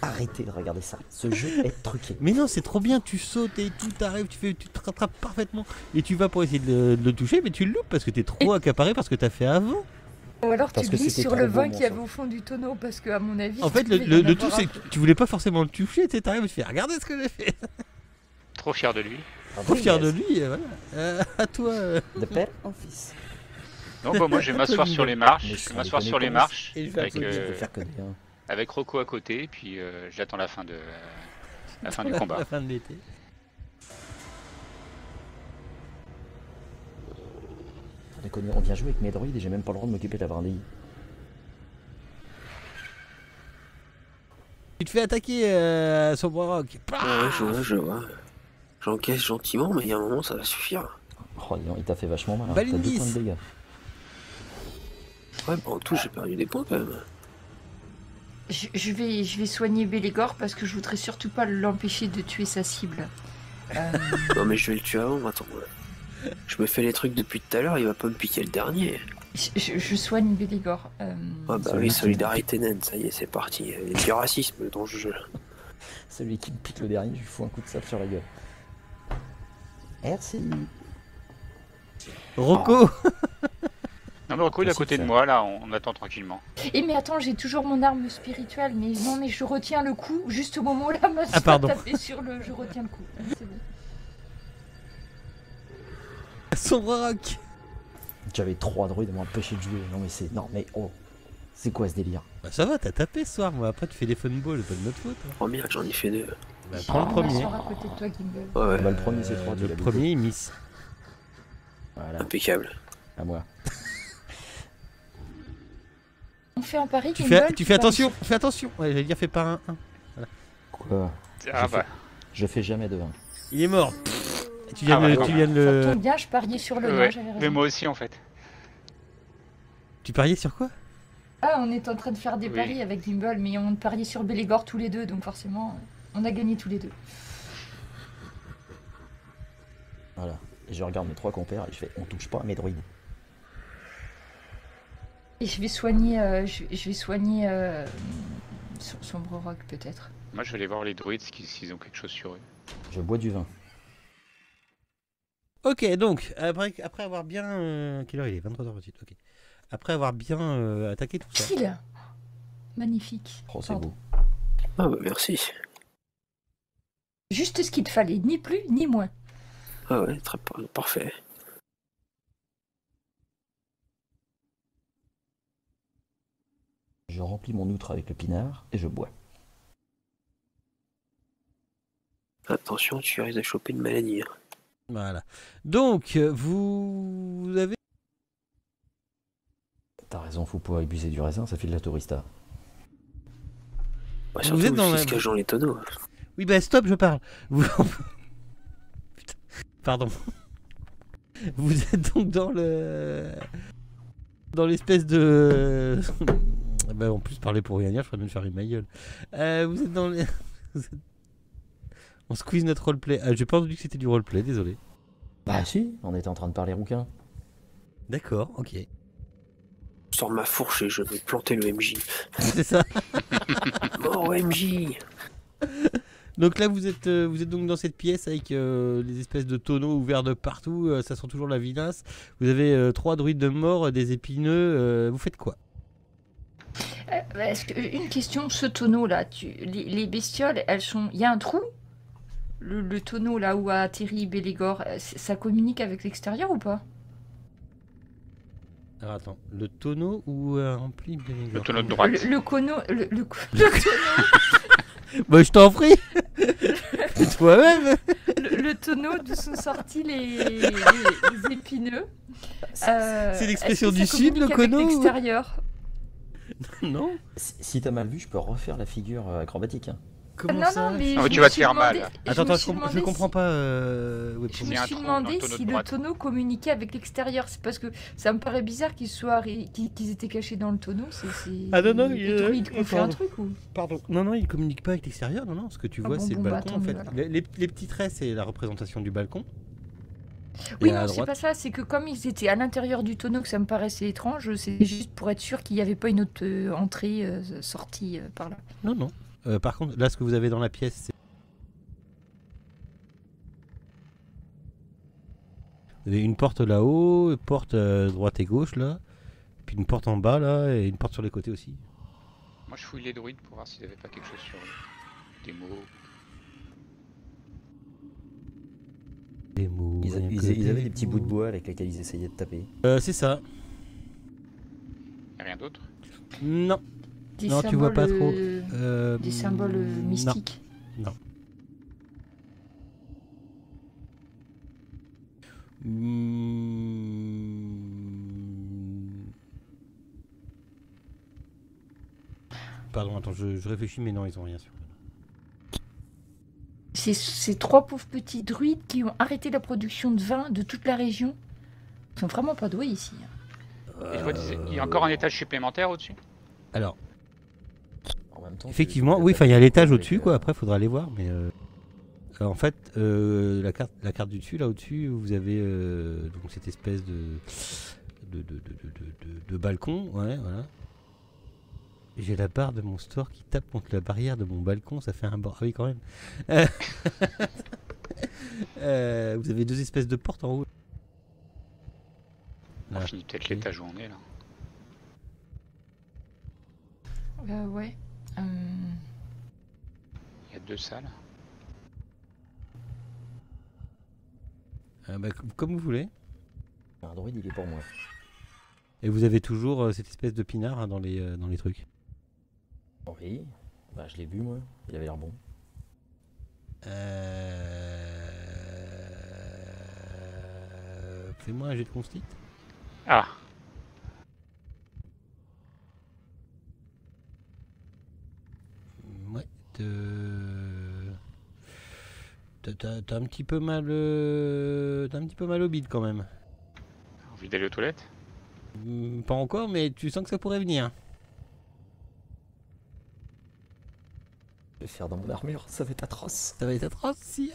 Arrêtez de regarder ça, ce jeu est truqué. mais non, c'est trop bien. Tu sautes et tout t'arrive, tu te rattrapes parfaitement. Et tu vas pour essayer de le toucher, mais tu le loupes parce que t'es trop accaparé parce que t'as fait avant. Ou alors Parce tu que glisses c'était sur trop le beau, vin mon qu'il y avait sang. au fond du tonneau parce que à mon avis. En fait, il devait y en le tout, avoir c'est un que peu. tu voulais pas forcément le toucher. Tu t'arrives et tu fais regardez ce que j'ai fait. Trop fier de lui. Trop fier de lui, et voilà. À toi. De père en fils. Non, bah, moi je vais m'asseoir sur les marches. Mais Je vais sans m'asseoir déconner, sur les comment marches Et je vais avec, applaudir. Je peux faire que des, hein. avec Rocco à côté, puis j'attends la fin du combat. La fin de l'été. Sans déconner, on vient jouer avec mes droïdes et j'ai même pas le droit de m'occuper de la brindille. Tu te fais attaquer sur Brock. Ouais, je vois. J'encaisse gentiment, mais il y a un moment, ça va suffire. Oh, dis donc, il t'a fait vachement mal. Hein. T'as 2 Balindis. points de dégâts. Ouais, bah en tout, j'ai perdu des points quand même. Je vais soigner Bélégor parce que je voudrais surtout pas l'empêcher de tuer sa cible. Non, mais je vais le tuer avant, attends. Je me fais les trucs depuis tout à l'heure, il va pas me piquer le dernier. Je soigne Bélégor. Ah bah Celui oui, qui- solidarité naine, ça y est, c'est parti. Il y a du racisme dans ce jeu. Celui qui me pique le dernier, je lui fous un coup de sape sur la gueule. Merci. Rocco. Non, mais Rocco il est à Merci côté de de ça. moi, là, on attend tranquillement. Et mais attends, j'ai toujours mon arme spirituelle, mais non, mais je retiens le coup juste au moment où la masse Ah, pardon. va taper sur le. Je retiens le coup. C'est bon. Son Brock. J'avais 3 droïdes, ils m'ont empêché de jouer. Non mais c'est... Non mais oh. C'est quoi ce délire? Bah ça va, t'as tapé ce soir. Moi après tu fais des funballs, pas de notre faute. Hein. Oh merde, j'en ai fait 2. Bah prends le On premier. m'asseoir à côté de toi, Gimbal. Ouais, ouais, Bah, le premier c'est 3, tu Le l'as premier il miss. Voilà, impeccable. à moi. On fait un pari, Tu Gimbal, fais vas- attention, fais attention. Ouais, j'allais dire fais pas un 1. Quoi? Ah Je bah, Je fais jamais de 1. Il est mort. Tu viens, Ah ouais, tu non. viens de Ça le. tombe bien, je pariais sur le nom, ouais. j'avais Mais raison. moi aussi en fait. Tu pariais sur quoi? Ah, on est en train de faire des Oui. paris avec Gimbal, mais on pariait sur Bélégor tous les deux, donc forcément, on a gagné tous les deux. Voilà. Et je regarde mes 3 compères et je fais on touche pas à mes droïdes. Et je vais soigner, je vais soigner son Rock peut-être. Moi je vais aller voir les druides s'ils ont quelque chose sur eux. Je bois du vin. Ok, donc, après avoir bien... quelle heure il est? 23h28, ok. Après avoir bien attaqué tout ça. Kill. Magnifique. Oh c'est Pardon. beau. Ah bah merci. Juste ce qu'il te fallait, ni plus ni moins. Ah ouais, parfait. Je remplis mon outre avec le pinard et je bois. Attention, tu risques de choper une maladie. Hein. Voilà. Donc, vous avez... T'as raison, faut pas abuser du raisin, ça fait de la tourista. Ouais, Vous surtout êtes dans s'ils la- se cachent dans les tonneaux. Oui, bah stop, je parle. Vous... Putain, pardon. Vous êtes donc dans le... Dans l'espèce de... Bah, en plus, parler pour rien dire, je ferais bien de faire une ma gueule. Vous êtes dans les... vous êtes- On squeeze notre roleplay. Ah, j'ai pas entendu que c'était du roleplay, désolé. Bah si, on était en train de parler rouquin. D'accord, ok. Je sors ma fourche et je vais planter le MJ. C'est ça. Mort au MJ. Donc là, vous êtes donc dans cette pièce avec les espèces de tonneaux ouverts de partout. Ça sent toujours la vinasse. Vous avez 3 druides de mort, des épineux. Vous faites quoi? Une question, ce tonneau là, les bestioles, elles sont. Il y a un trou? Le tonneau là où a atterri Bélégor, ça communique avec l'extérieur ou pas? Alors attends, le tonneau ou rempli Le tonneau de droite. Le cono. Le tonneau. Bah je t'en prie. C'est toi-même. Le tonneau d'où sont sortis les épineux. C'est l'expression est-ce que du ça Sud, le communique avec cono, ou- l'extérieur. Non. Si t'as mal vu, je peux refaire la figure acrobatique. Hein. Comment non, ça? non, mais Ah, je tu me vas te suis faire demandé- mal. Attends, me je suis comprends demandé pas. Je Il y me a un suis trou demandé dans le tonneau de si le droite. tonneau communiquait avec l'extérieur. C'est parce que ça me paraît bizarre qu'ils étaient cachés dans le tonneau. C'est Ah, non, les druides qui ont fait un truc ou... Pardon. Non, il communique pas avec l'extérieur. Non, ce que tu Ah vois, bon, c'est le bah, balcon tant en mieux, fait. alors. Les petits traits, c'est la représentation du balcon. Oui, Et à non, c'est droite- pas ça. C'est que comme ils étaient à l'intérieur du tonneau, que ça me paraissait étrange, c'est juste pour être sûr qu'il n'y avait pas une autre entrée, sortie par là. Non. Par contre, là, ce que vous avez dans la pièce, c'est... Vous avez une porte là-haut, une porte droite et gauche là, puis une porte en bas là, et une porte sur les côtés aussi. Moi je fouille les druides pour voir s'ils avaient pas quelque chose sur eux. Des mots. Des mots. Ils rien que avaient des des petits bouts de mots. bois avec lesquels ils essayaient de taper. C'est ça. rien d'autre. Non. Des Non, tu vois pas trop. Des symboles mystiques. Non. Pardon, attends, je réfléchis, mais non, ils ont rien sur. Ces 3 pauvres petits druides qui ont arrêté la production de vin de toute la région. Ils sont vraiment pas doués ici. Et je vois, il y a encore un étage supplémentaire au-dessus. Alors, En même temps, effectivement, oui, enfin, il y a l'étage au-dessus, quoi. Après, il faudra aller voir, mais en fait, la carte du dessus, là au-dessus, vous avez donc cette espèce de balcon, ouais, voilà. J'ai la barre de mon store qui tape contre la barrière de mon balcon, ça fait un bord. Ah oui, quand même. Vous avez 2 espèces de portes en haut. On Là. finit peut-être l'étage où on est là. Ouais. Il y a 2 salles. Bah, comme vous voulez. Un druide, il est pour moi. Et vous avez toujours cette espèce de pinard hein, dans les trucs. Oui, bah je l'ai vu moi, il avait l'air bon. Fais-moi un jet de constit. Ah, Ouais. T'as un petit peu mal. T'as un petit peu mal au bide quand même. envie d'aller aux toilettes? Pas encore, mais tu sens que ça pourrait venir. Je vais faire dans mon armure, ça va être atroce. Ça va être atroce, si.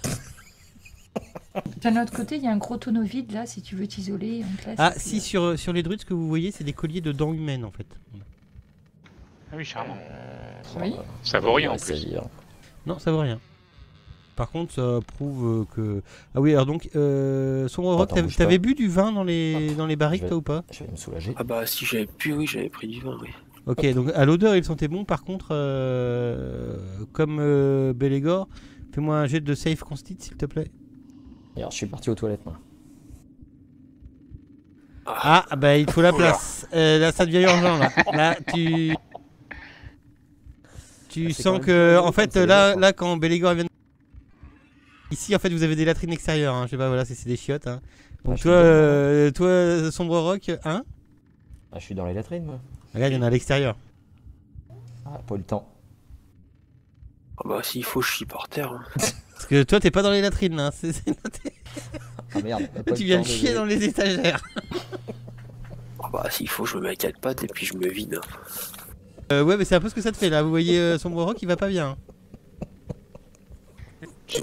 D'un autre côté, il y a un gros tonneau vide là, si tu veux t'isoler. en classe, Ah, et puis, si, sur les druides, ce que vous voyez, c'est des colliers de dents humaines en fait. Ah oui, charmant. Oui. Ça vaut rien en Ouais, plus. c'est-à-dire. Non, ça vaut rien. Par contre, ça prouve que. Ah oui, alors donc, Sombre Rock, Attends, bouge t'avais pas. bu du vin dans les barriques, Je vais- toi ou pas? Je vais me soulager. Ah bah si j'avais pu, oui, j'avais pris du vin, oui. Ok, donc à l'odeur, il sentait bon. Par contre, comme Belégor, fais-moi un jet de save constit, s'il te plaît. Et alors je suis parti aux toilettes moi. Ah, bah il te faut la Oula. place. Là, ça devient urgent, là. Là, tu C'est quand sens même que, bien en comme fait, c'est là, les autres, là, quand Belégor vient. Ici, en fait, vous avez des latrines extérieures. Hein. Je sais pas, voilà, c'est des chiottes. Hein. Donc, je toi, suis dedans, toi, Sombre Rock, hein? Ah, je suis dans les latrines moi. Regarde, il y en a à l'extérieur. Ah, pas eu le temps. Ah bah s'il faut, je suis par terre. Hein. Parce que toi, t'es pas dans les latrines, là. C'est noté. Ah merde. pas Tu eu le viens de temps, chier dans désolé. les étagères. Ah bah s'il faut, je me mets à 4 pattes et puis je me vide. Ouais, mais c'est un peu ce que ça te fait, là. Vous voyez, Sombre Rock, il va pas bien.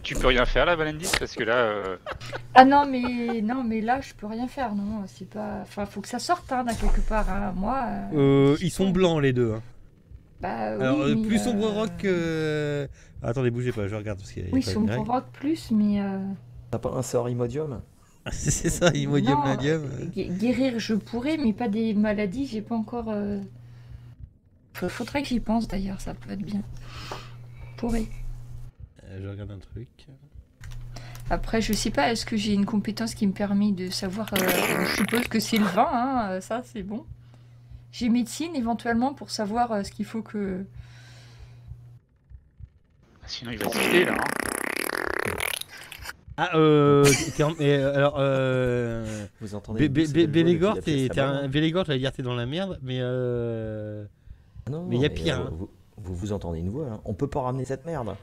Tu peux rien faire là, Valendis, parce que là, Ah non, mais là, je peux rien faire, non. C'est pas. Enfin, faut que ça sorte, hein, d'un quelque part. Hein. Moi. Ils sont blancs, les deux. Hein. Bah, Alors, oui, mais, plus Sombre Rock que. Attendez, bougez pas, je regarde parce qu'il y a Oui, pas de sombre règle. rock plus, mais. T'as pas un sort Imodium? C'est ça, Imodium, non, Ladium. Guérir, je pourrais, mais pas des maladies. J'ai pas encore. Faudrait que j'y pense d'ailleurs, ça peut être bien. Pourrait. Je regarde un truc. Après, je sais pas, est-ce que j'ai une compétence qui me permet de savoir. Je suppose que c'est le vin, hein, ça c'est bon. J'ai médecine éventuellement pour savoir ce qu'il faut que. sinon il va se vider là. Hein. Ah, alors, Vous entendez? Belégor, Belégor, j'allais dire t'es dans la merde, mais mais y a pire, hein. Vous entendez une voix, hein. On peut pas ramener cette merde.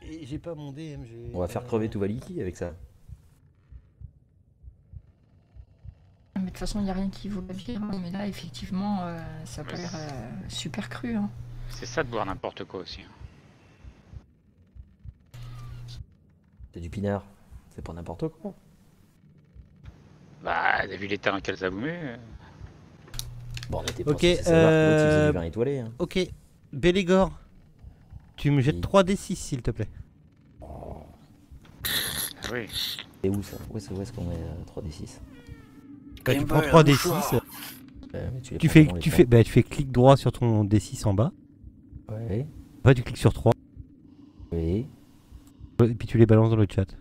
Et j'ai pas mon DMG. On va faire crever tout Valiki avec ça. Mais de toute façon, il n'y a rien qui vaut la vie. Hein. Mais là, effectivement, ça a pas l'air super cru. Hein. C'est ça de boire n'importe quoi aussi. C'est du pinard. C'est pas n'importe quoi. Bah, t'as vu l'état dans lequel ça vous met. Bon, on était pas Ok, censé savoir que l'autre, il faisait du vin étoilé. Hein. Ok, Belégor, tu me jettes Oui. 3d6 s'il te plaît. Ah oui. C'est où ça? Où est-ce qu'on met 3d6? Bah, tu Game prends Boy, 3d6, mouchoir. Mais tu les tu prends fais, comment, les tu points? fais, bah, tu fais clic droit sur ton d6 en bas. Ouais. Après, tu cliques sur 3 Oui. et puis tu les balances dans le chat.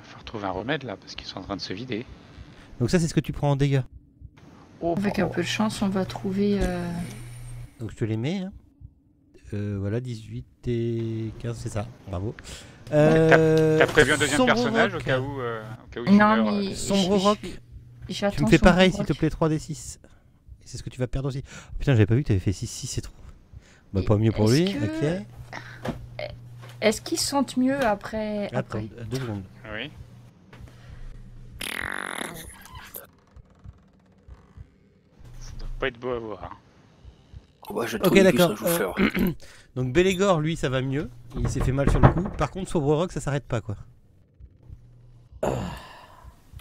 Faut retrouver un remède là, parce qu'ils sont en train de se vider. Donc ça, c'est ce que tu prends en dégâts. Oh, Avec un peu de chance, on va trouver. Donc je te les mets. Hein. Voilà, 18 et 15, c'est ça. Bravo. T'as prévu un deuxième Sombre personnage Rock. au cas où tu Non, meurs, mais. Sombre Rock. J'attends Tu me fais Sombre pareil, s'il Rock. te plaît, 3d6. Et c'est ce que tu vas perdre aussi. Oh, putain, j'avais pas vu que t'avais fait 6, c'est trop. Bah, pas mieux pour Est-ce lui, que- ok. Est-ce qu'ils sentent mieux après, Attends, après 2 secondes. Oui. Ça doit pas être beau à voir. Oh, bah, j'ai Ok, trouvé d'accord. un jouffeur. Donc Bélégor, lui, ça va mieux. Il s'est fait mal sur le coup. Par contre, Sombre Rock, ça s'arrête pas, quoi.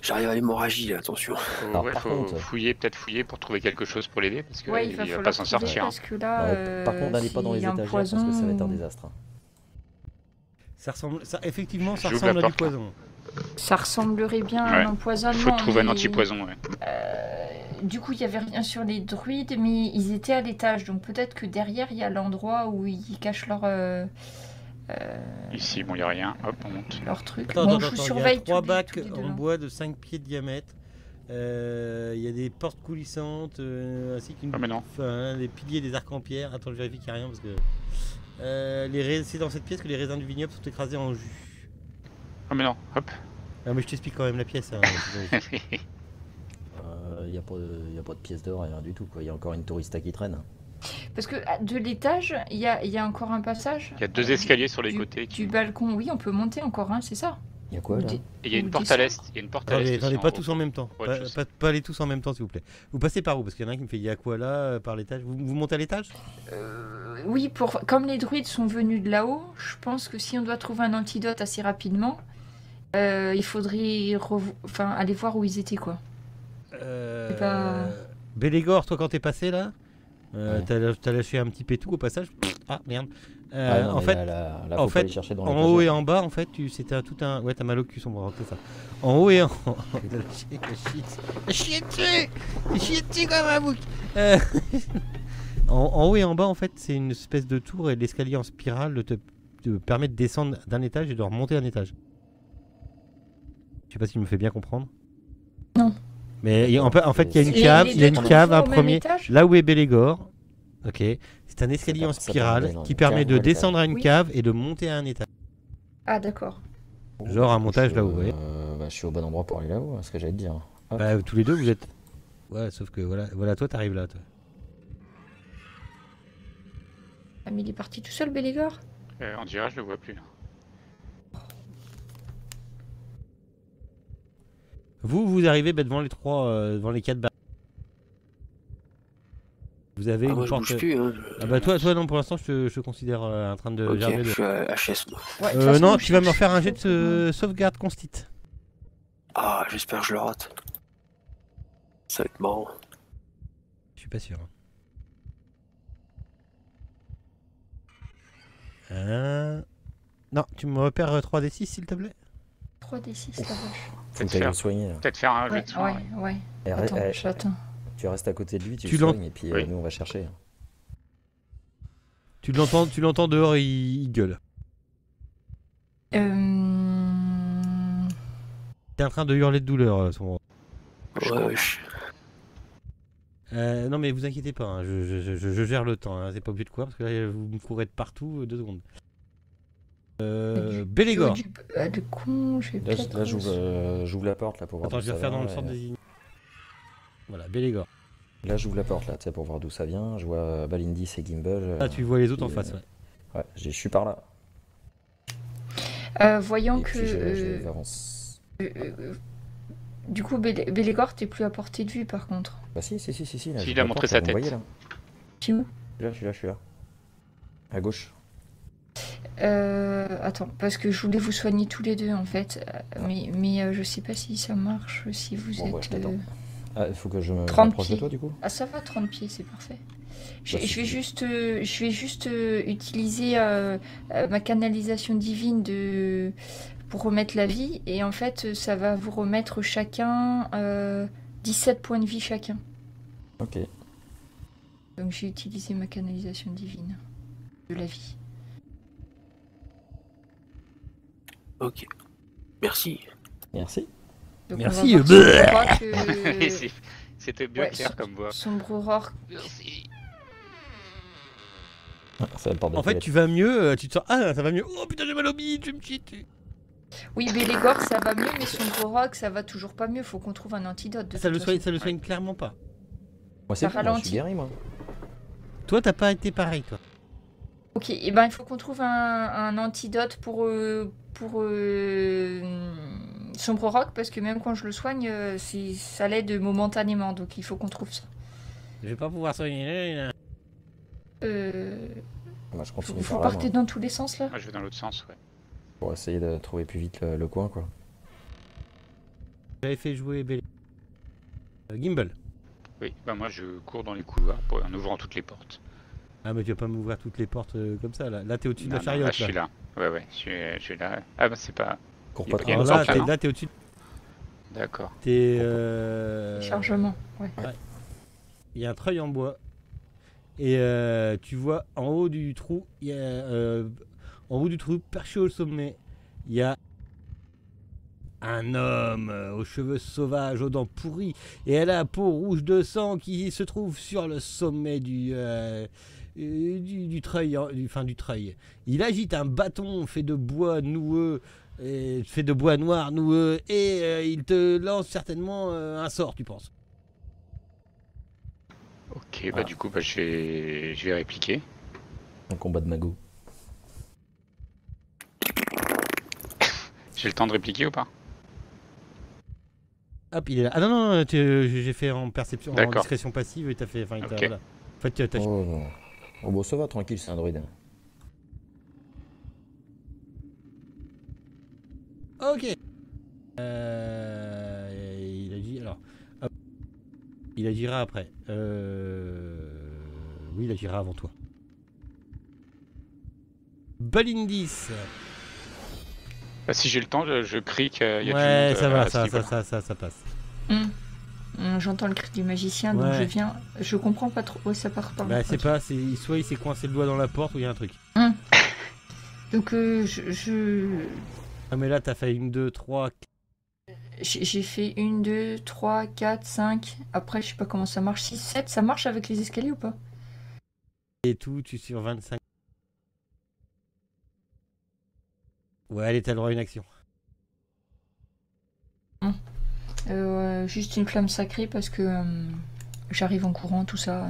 J'arrive à l'hémorragie, là, attention. Alors, Ouais, par faut contre- peut-être fouiller pour trouver quelque chose pour l'aider parce que Ouais, il il va va falloir pas s'en trouver sortir. parce que là, Ouais, par contre, n'allez pas dans les s'il y a un étagères parce que ça va être un poison, désastre. Ça ressemble, ça, effectivement, ça J'ouvre la ressemble à du porte, là. poison. Ça ressemblerait bien à Ouais. un empoisonnement. Il faut trouver un mais, anti-poison, ouais. Du coup, il n'y avait rien sur les druides, mais ils étaient à l'étage. Donc peut-être que derrière, il y a l'endroit où ils cachent Ici, bon, il n'y a rien. Hop, on monte. leur truc. Attends, Bon, attends, je attends, il y surveille a 3 tous les- bacs tous les en devants. bois de 5 pieds de diamètre. Il y a des portes coulissantes, ainsi qu'une. Ah, mais non. Enfin, des piliers, des arcs en pierre. Attends, je vérifie qu'il n'y a rien parce que. C'est dans cette pièce que les raisins du vignoble sont écrasés en jus. Ah, mais non, hop. Ah, mais je t'explique quand même la pièce. Hein, Il n'y a pas de pièce d'or, rien du tout. Il y a encore une tourista qui traîne. Parce que de l'étage, il y a encore un passage. Il y a 2 escaliers sur les du, côtés. Du balcon, oui, on peut monter encore un, c'est ça. Il y a quoi là? Des- Et il y a une Ou porte à descendre. l'est. Il y a une porte à l'est. Attendez, aussi pas en haut. tous en même temps. Ouais, je sais. Pas aller tous en même temps, s'il vous plaît. Vous passez par où? Parce qu'il y en a un qui me fait il y a quoi là par l'étage. Vous montez à l'étage? Oui, comme les druides sont venus de là-haut, je pense que si on doit trouver un antidote assez rapidement, il faudrait aller voir où ils étaient, quoi. pas- Bélégor, toi quand t'es passé là, Ouais. t'as lâché un petit pétou au passage. Ah merde. Ah non, En mais fait, là, en faut fait, pas aller chercher dans en l'étagère. haut et en bas, en fait, c'était tout un. Ouais, t'as mal au cul, Sombre Rock, c'est ça. En haut et en. Il a chié dessus. Il chié dessus comme un bouc. En haut et en bas, en fait, c'est une espèce de tour et l'escalier en spirale te permet de descendre d'un étage et de remonter un étage. Je sais pas s'il me fait bien comprendre. Non. Mais en fait, il y a une Les- cave, les il y a deux une tours cave, sont un au même premier. étage Là où est Bélégor, ok, c'est un escalier en Ça permet spirale d'aller dans qui une permet cave de ou à l'étage. descendre à une Oui. cave et de monter à un étage. Ah, d'accord. Genre un montage là-haut, ouais. ouais. Je suis au bon endroit pour aller là-haut, c'est ce que j'allais te dire. Hop. Bah, tous les deux, vous êtes. Ouais, sauf que voilà, toi, t'arrives là, toi. Ah, mais il est parti tout seul, Bélégor. On dirait, je le vois plus là. Vous arrivez devant les devant les 4 barres. Vous avez Ah, une moi, je porte. bouge plus. Hein. Ah bah toi non, pour l'instant, je te considère en train de Ok, germer je de. suis à HS. moi. Ouais, de toute façon, Non, on tu vas me cherche refaire un jet quelque chose. de sauvegarde constit. Ah, j'espère que je le rate. Ça va être marrant. Je suis pas sûr. Non, tu me repères 3d6 s'il te plaît. 3d6, la vache. Faut que faire. t'ailles le soigner. Là. Peut-être faire un jet Ouais, de soin. ouais. Eh, Attends, eh, j'attends. tu restes à côté de lui, tu Tu le l'en- soignes et puis Oui. nous on va chercher. Tu l'entends dehors, il gueule. T'es en train de hurler de douleur, son. Ouais, Non mais vous inquiétez pas, hein, je gère le temps, hein, c'est pas obligé de courir parce que là vous me courez de partout, 2 secondes. Bélégor. Du con, je vais Là, peut-être... j'ouvre la porte là pour voir Attends, d'où je vais ça refaire vient, dans le et- sens des ignes. Voilà, Bélégor. Là j'ouvre la porte là, tu sais, pour voir d'où ça vient. Je vois Balindis et Gimbal. Là tu vois les autres en et, face, ouais. Ouais, je suis par là. Voyant Et que... puis j'avance. du coup, Bélégor, t'es plus à portée de vue, par contre. Bah si, là, Si, j'ouvre il la a montré porte, sa là, vous tête. voyez, là. Tu es où Je suis là. À gauche. Attends, parce que je voulais vous soigner tous les deux, en fait. Mais je sais pas si ça marche, si vous Bon, bah, êtes... je t'attends. Ah, il faut que je me 30 rapproche de pieds. toi du coup. Ah, ça va, 30 pieds, c'est parfait. Je Bah, vais juste utiliser ma canalisation divine pour remettre la vie. Et en fait, ça va vous remettre chacun 17 points de vie chacun. Ok. Donc j'ai utilisé ma canalisation divine de la vie. ok. Merci. Merci. Donc Merci, on va voir si on croit que- c'est C'était bien Ouais, clair comme voix. Sombre Aurore. Merci. Ça va le porte de En fait, toilette. tu vas mieux, tu te sens. Ah, ça va mieux. Oh putain, j'ai mal au bide, je vais me chier dessus. Oui, Bélégor, ça va mieux, mais Sombre Aurore, ça va toujours pas mieux. Faut qu'on trouve un antidote. De Ça le toute soigne, façon. ça le soigne clairement pas. Moi, c'est ça bon, moi, je ralentit. suis guéri, moi. Toi, t'as pas été pareil, toi. Ok, et ben il faut qu'on trouve un antidote pour Sombre Rock, parce que même quand je le soigne, ça l'aide momentanément, donc il faut qu'on trouve ça. Je vais pas pouvoir soigner. Moi, je continue Vous par là, partez moi, dans tous les sens là? Moi, je vais dans l'autre sens, ouais. pour essayer de trouver plus vite le coin, quoi. J'avais fait jouer Gimbal. Oui, bah moi, je cours dans les couloirs en ouvrant toutes les portes. Ah, mais tu vas pas m'ouvrir toutes les portes comme ça, là. Là, t'es au-dessus de la Non, chariote, là, je suis là. Ouais, je suis là. Ah, bah, c'est pas. Cours Il y a pas pas- il y a trop. une Alors porte, là, non là, t'es au-dessus. D'accord. T'es. Chargement, ouais. Il y a un treuil en bois. Et tu vois en haut du trou, il y a, en haut du trou, perché au sommet, il y a un homme aux cheveux sauvages, aux dents pourries et à la peau rouge de sang qui se trouve sur le sommet du treuil, du treuil. Il agite un bâton fait de bois noueux, fait de bois noir noueux, et il te lance certainement un sort, tu penses. Ok, bah du coup, bah, je vais répliquer. Un combat de magot. J'ai le temps de répliquer ou pas? Hop, il est là. Ah non, j'ai fait en perception, en D'accord. discrétion passive et t'as fait. Enfin, Ok. voilà. En fait, t'as. Oh non. Oh bon, ça va, tranquille, c'est un druide. Ok. Il a dit. Alors. Hop. Il agira après. Oui, il agira avant toi. Balindis. Bah, si j'ai le temps, je crie qu'il y a du Ouais, monde ça à va, ce ça niveau-là. passe. J'entends le cri du magicien, donc Ouais. je viens. Je comprends pas trop. Ouais, ça part par là. Bah, c'est Ok. pas. Soit il s'est coincé le doigt dans la porte ou il y a un truc. Donc Ah, mais là, t'as fait 1, 2, 3. j'ai fait 1, 2, 3, 4, 5. Après, je sais pas comment ça marche. 6, 7, ça marche avec les escaliers ou pas? Et tout, tu es sur 25. Ouais, allez, t'as le droit à une action. Juste une flamme sacrée parce que j'arrive en courant, tout ça.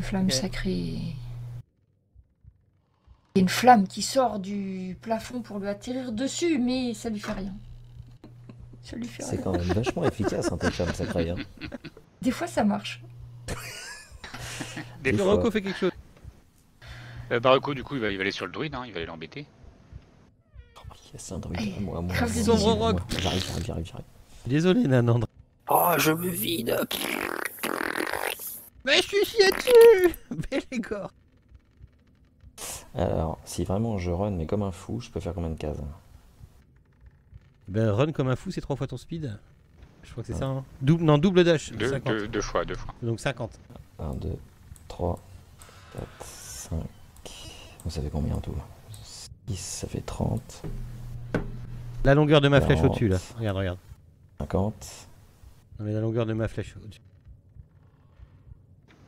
Flamme Ok. sacrée. Il y a une flamme qui sort du plafond pour lui atterrir dessus, mais ça lui fait rien. Ça lui fait C'est rien. quand même vachement efficace, hein, tes flammes sacrées. Hein. Des fois, ça marche. Des Des Le fois. Rocco fait quelque chose. Barocco, du coup, il va aller sur le druide, hein, il va aller l'embêter. C'est un druide. Allez, Moi, crève des vas-y, yeux. moi. J'arrive. Désolé, Nanandre. Oh, je me vide. Mais je suis chié dessus. Bélégor. Alors, si vraiment je run, mais comme un fou, je peux faire combien de cases? Ben, run comme un fou, c'est 3 fois ton speed. Je crois que c'est ça, hein. Double dash. 50. Deux fois. Donc 50. 1, 2, 3, 4, 5. Donc ça fait combien en tout? 6, ça fait 30, La longueur de ma flèche 40. au-dessus, là. Regarde. 50. Non, mais la longueur de ma flèche au-dessus.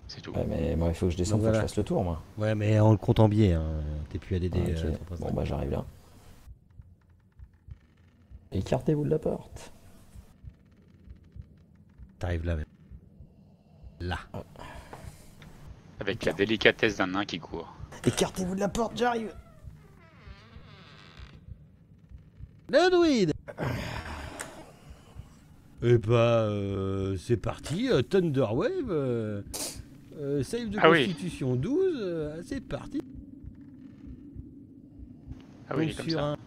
C'est tout. Ouais, mais moi, il faut que je descende, Donc faut que voilà. je fasse le tour, moi. Ouais, mais on le compte en biais, hein. T'es plus ADD. Ok. Bon, bah, j'arrive là. Écartez-vous de la porte. T'arrives là, même. Là. Avec la délicatesse d'un nain qui court. Écartez-vous de la porte, j'arrive. Le druide. Et bah, c'est parti. Thunderwave. Save de Ah oui. constitution 12. C'est parti. Ah oui, il Donc, est comme sur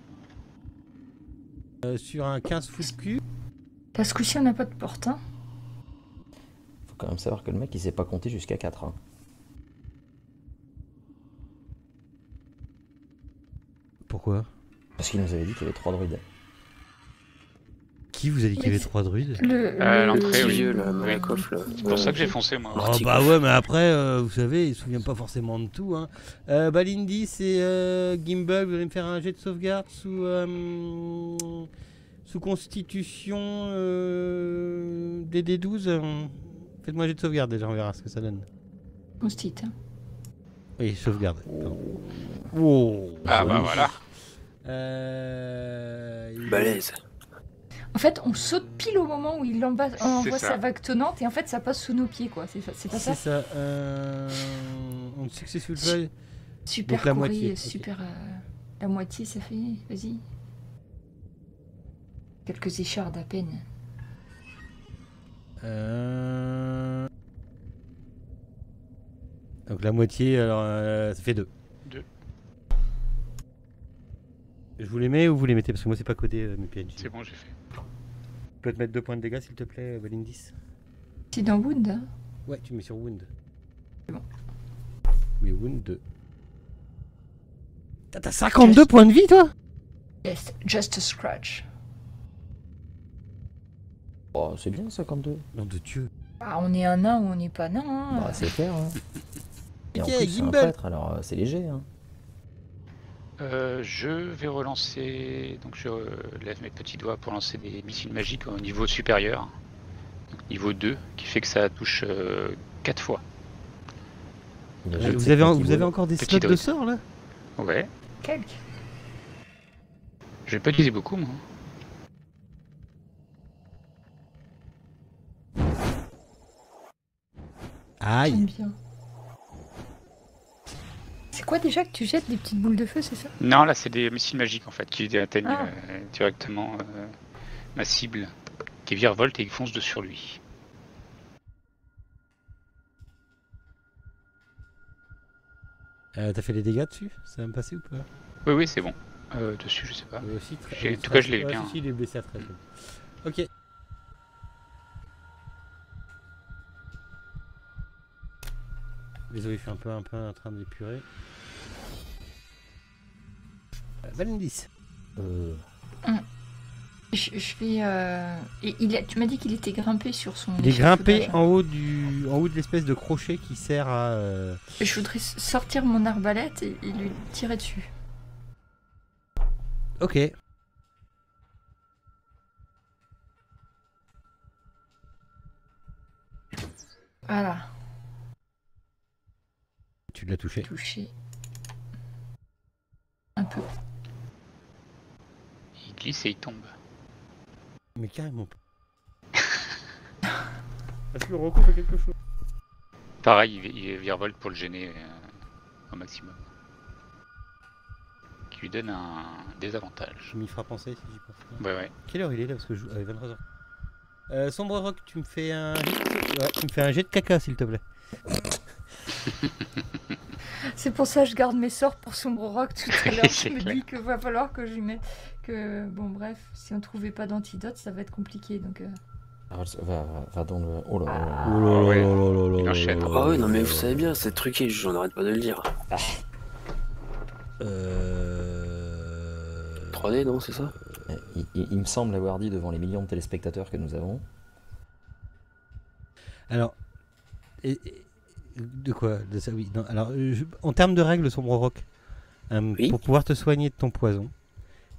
ça. sur un 15 foot cul. Parce que si on n'a pas de porte, hein. Faut quand même savoir que le mec, il sait pas compter jusqu'à 4. Hein. Pourquoi? Parce qu'il nous avait dit qu'il y avait 3 druides. Qui vous a dit qu'il y avait 3 druides? L'entrée, oui. Vieux, là, Malakov, là. C'est pour ça que j'ai foncé, moi. Oh bah ouais, mais après, vous savez, il se souvient pas forcément de tout. Hein. Balindi, c'est Gimbal, vous allez me faire un jet de sauvegarde sous Sous constitution des D12, faites-moi un jet de sauvegarde déjà, on verra ce que ça donne. Constite. Hein. Oui, sauvegarde. Oh, Ah bah voilà. Balèze. En fait, on saute pile au moment où il envoie ça. sa vague tonnante et en fait, ça passe sous nos pieds, quoi. C'est pas C'est ça. ça. On successful fail. Super Donc la courrier, moitié, ok. super. La moitié, ça fait. Vas-y. Quelques échardes à peine. Donc la moitié, alors ça fait 2. 2. Je vous les mets ou vous les mettez? Parce que moi c'est pas codé mes PNJ. C'est bon, j'ai fait. Tu peux te mettre 2 points de dégâts s'il te plaît, Valindis? C'est dans Wound, hein. Ouais, tu mets sur Wound. C'est bon. Mais Wound 2. T'as 52 points de vie toi? Yes, just a scratch. Oh, c'est bien 52. Nom de Dieu. Bah, on est un nain ou on n'est pas nain, hein. Bah, c'est clair. Hein. Et en Ok, plus, c'est un Gimbal. prêtre, alors c'est léger. Hein. Je vais relancer. Donc je lève mes petits doigts pour lancer des missiles magiques au niveau supérieur. Donc, niveau 2, qui fait que ça touche 4 fois. Il a Vous jeté avez, son petit vous avez bol. encore des Petit slots de druide. sorts là? Ouais. Quelques. Je vais pas utiliser beaucoup, moi. Aïe. J'aime bien. C'est quoi déjà que tu jettes des petites boules de feu, c'est ça? Non, là, c'est des missiles magiques en fait qui atteignent Ah. directement ma cible, qui virevolte et qui fonce sur lui. T'as fait les dégâts dessus? Ça va me passer ou pas? Oui, oui, c'est bon. Dessus, je sais pas. Aussi, En tout cas, je l'ai ouais, bien. Si, il est blessé à 13. Ok. Désolé, je suis un peu en train d'épurer. Valindis. Je vais. Et tu m'as dit qu'il était grimpé sur son. Il est grimpé échafaudage, hein. en haut de l'espèce de crochet qui sert à. Je voudrais sortir mon arbalète et lui tirer dessus. Ok. Voilà, Tu l'as touché. touché. Un peu. Il glisse et il tombe. Mais carrément pas. Est-ce que le Rocco fait quelque chose? Pareil, il virevolte pour le gêner au maximum. Qui lui donne un désavantage. Je m'y fera penser si j'y pense pas. Ouais, ouais. Quelle heure il est là? Parce que je joue à 23h. Sombre Rock, tu me fais un jet de caca s'il te plaît. C'est pour ça que je garde mes sorts pour Sombre Rock tout à l'heure. Je C'est me clair. dis qu'il va falloir que je lui mette. Que bon, bref, si on trouvait pas d'antidote, ça va être compliqué. Donc. Va dans le. Oh là là. Oh ouais. Il enchaîne. Ah ouais, non mais vous savez bien, c'est truqué, j'en arrête pas de le dire. 3D, non, c'est ça? Il me semble avoir dit devant les millions de téléspectateurs que nous avons. Alors, de quoi? De ça, oui. Non, alors, en termes de règles, Sombre Rock, Oui. pour pouvoir te soigner de ton poison,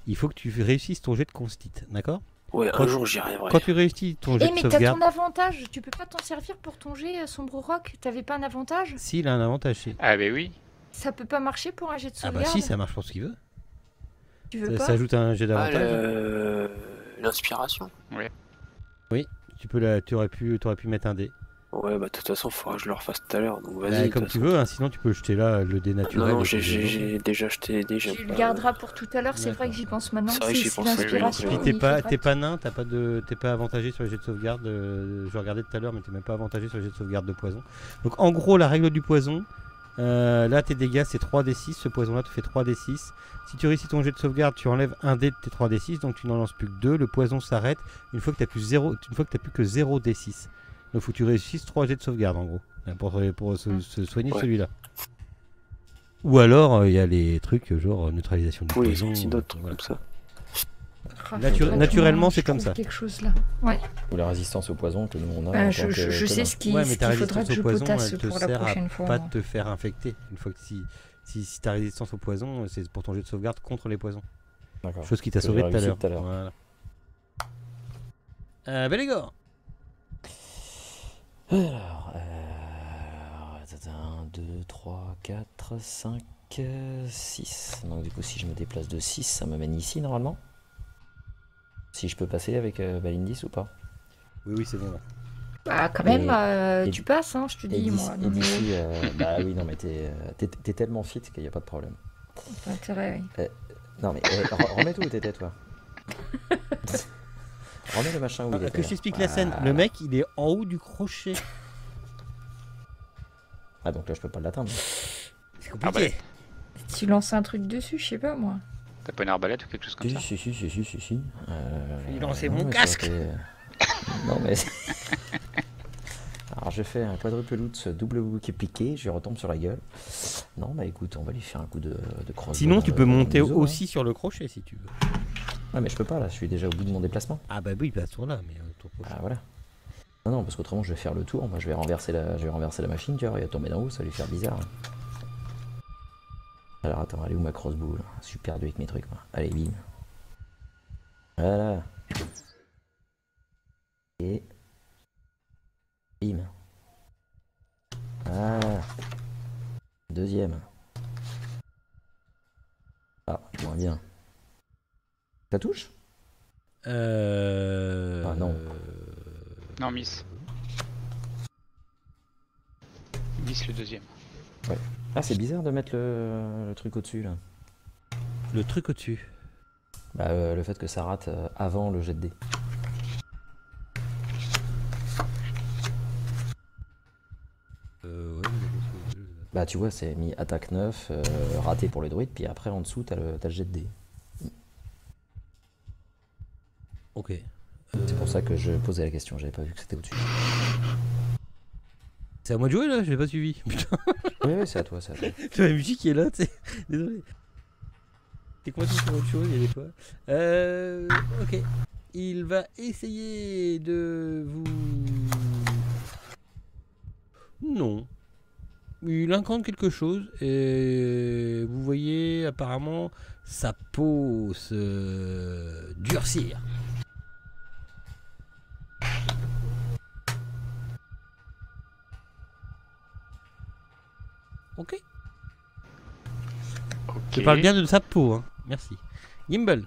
il faut que tu réussisses ton jet de constite, d'accord? Ouais, Quand- un jour j'y arriverai. Quand tu réussis ton jet Eh de mais t'as sauvegarde, ton avantage, tu peux pas t'en servir pour ton jet Sombre Rock? T'avais pas un avantage? s'il a un avantage, si. Ah, bah oui. Ça peut pas marcher pour un jet de Ah sauvegarde? bah si, ça marche pour ce qu'il veut. Tu veux Ça pas? s'ajoute un jet Ah, d'avantage. l'inspiration. Tu aurais pu mettre un dé. Ouais, bah de toute façon, faudra que je le refasse tout à l'heure, donc Bah, vas-y. de comme toute tu façon. veux, hein, sinon tu peux jeter là le dé naturel. Non, et j'ai puis- j'ai déjà acheté les dés, j'aime Tu pas. le garderas pour tout à l'heure, c'est vrai D'accord. que j'y pense maintenant. C'est vrai que j'y C'est pensais, l'inspiration. oui, Puis oui. t'es pas nain, t'es pas avantagé sur les jets de sauvegarde. Je regardais tout à l'heure, mais t'es même pas avantagé sur les jets de sauvegarde de poison. Donc en gros, la règle du poison, là tes dégâts c'est 3d6. Ce poison là te fait 3d6. Si tu réussis ton jet de sauvegarde, tu enlèves un dé de tes 3d6, donc tu n'en lances plus que 2. Le poison s'arrête une fois que t'as plus que 0d6. Donc faut que tu réussisses 3 jets de sauvegarde en gros pour se soigner Ouais. celui-là. Ou alors il y a les trucs genre neutralisation du Oui, poison. c'est d'autres trucs voilà. comme ça. Ah, Nature- faudrait que naturellement, je c'est comme trouve ça. quelque chose là. Ouais. Ou la résistance au poison que nous on a. en Je tant que sais tenant. ce qu'il Ouais, mais ta faudra résistance que je au poison, potasse elle te pour la sert prochaine à fois. pas te faire infecter. Une fois que si ta résistance au poison, c'est pour ton jet de sauvegarde contre les poisons. D'accord. Chose qui t'a Que sauvé j'ai tout à réussi l'heure. tout à l'heure. Voilà. Belégor. Alors, 1, 2, 3, 4, 5, 6. Donc du coup, si je me déplace de 6, ça m'amène ici normalement. Si je peux passer avec Balindis ou pas. Oui, c'est bon. Là. Bah, quand même, et tu passes, hein, je te dis, moi. Et d'ici, bah oui, non, mais t'es tellement fit qu'il n'y a pas de problème. Pas intérêt, oui. Non, mais remets tout où t'étais, toi. Remets le machin où il était. Que je t'explique la scène. Le mec, il est en haut du crochet. Ah, donc là, je peux pas l'atteindre. C'est compliqué. Tu lances un truc dessus, je sais pas, moi. T'as pas une arbalète ou quelque chose comme ça? Si. Il lançait non, mon mais casque. Non, mais... Alors, je fais un quadruple loot double bouquet piqué, je lui retombe sur la gueule. Non, bah écoute, on va lui faire un coup de crossbow. Sinon, tu peux monter museau, aussi sur le crochet si tu veux. Ouais, mais je peux pas, là, je suis déjà au bout de mon déplacement. Ah bah oui, bah tourne là, mais ton crochet. Ah, voilà. Non, parce qu'autrement, je vais faire le tour, moi, je vais renverser la machine, tu vois, il va tomber d'en haut, ça va lui faire bizarre. Alors, attends, elle est où ma crossbow, là? Super dur avec mes trucs, moi. Allez, bim. Voilà. Et... bim. Voilà. Deuxième. Ah, moins bien. Ça touche? Ah non. Non, miss. Miss le deuxième. Ouais. Ah, c'est bizarre de mettre le truc au-dessus, là. Le truc au-dessus. Bah, le fait que ça rate avant le jet de dés. Ouais, Bah, tu vois, c'est mis attaque 9, raté pour le druide, puis après, en dessous, t'as le jet de dés. ok. C'est pour ça que je posais la question, j'avais pas vu que c'était au-dessus. C'est à moi de jouer là, je l'ai pas suivi. Putain, Oui, c'est à toi, c'est à toi. la musique qui est là, tu sais. Désolé. T'es complètement sur autre chose, il y a des fois. Ok. Il va essayer de vous. Non. Il incante quelque chose et vous voyez apparemment sa peau se durcir. Ok. Je parle bien de sa peau, hein. Merci. Gimbal.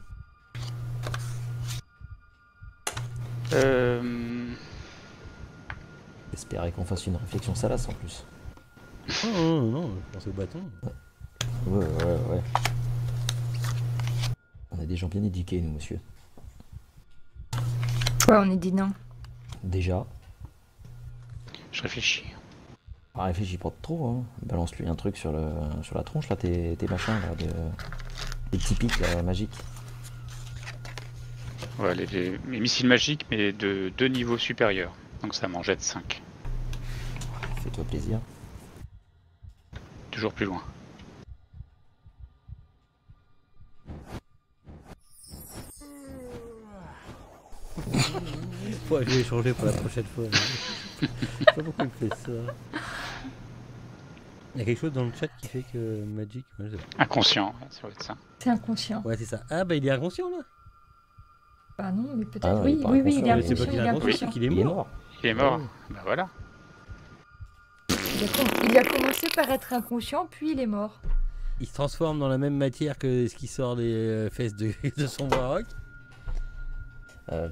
J'espérais qu'on fasse une réflexion salace en plus. Oh, non, je pensais au bâton. Ouais. On a des gens bien éduqués, nous, monsieur. Ouais, on est des nains. Déjà. Je réfléchis. Ah, réfléchis pas trop, hein. Balance-lui un truc sur la tronche, là, tes machins, là, des petits pics, là, magiques. Ouais, les missiles magiques, mais de 2 niveaux supérieurs. Donc ça m'en jette 5. Fais-toi plaisir. Toujours plus loin. Ouais, je vais changer pour la prochaine fois. Je sais pas pourquoi il fait ça. Il y a quelque chose dans le chat qui fait que Magic. Ouais, je sais pas. Inconscient, ça doit être ça. C'est inconscient. Ouais, c'est ça. Ah, bah il est inconscient là. Bah non, mais peut-être. Ah non, il oui, est pas oui, inconscient, il est mais C'est pas inconscient. qu'il Il est est inconscient, c'est inconscient. qu'il est Il est mort. mort. Il est mort. Bah voilà. Il a commencé par être inconscient, puis il est mort. Il se transforme dans la même matière que ce qui sort des fesses de son rock.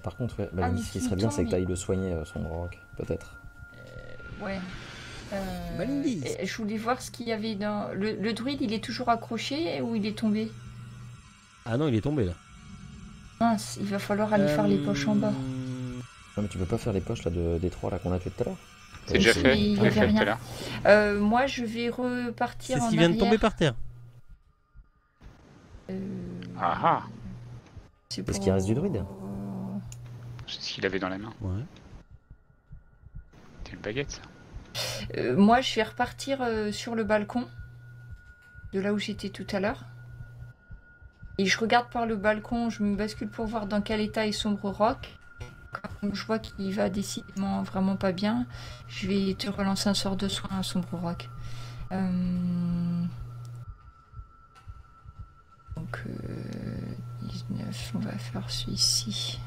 Par contre, ouais, Ah, mais ce qui si, serait bien, attends, c'est que mais- t'ailles le soigner, son rock, peut-être. Ouais. Balindis. Et je voulais voir ce qu'il y avait dans. Le druide, il est toujours accroché ou il est tombé? Ah non, il est tombé là. Mince, il va falloir aller faire les poches en bas. Non, mais tu peux pas faire les poches là, des trois là qu'on a tués tout à l'heure? C'est déjà si, fait. il y Je l'ai avait fait tout rien. à l'heure. Moi, je vais repartir C'est en ce qui vient de arrière. tomber par terre. Ah ah. C'est Est-ce qu'il reste du druide? C'est ce qu'il avait dans la main. Ouais. C'est une baguette, ça. Moi, je vais repartir sur le balcon, de là où j'étais tout à l'heure. Et je regarde par le balcon, je me bascule pour voir dans quel état est Sombre Rock. Quand je vois qu'il va décidément vraiment pas bien, je vais te relancer un sort de soin à Sombre Rock. Donc 19, on va faire celui-ci.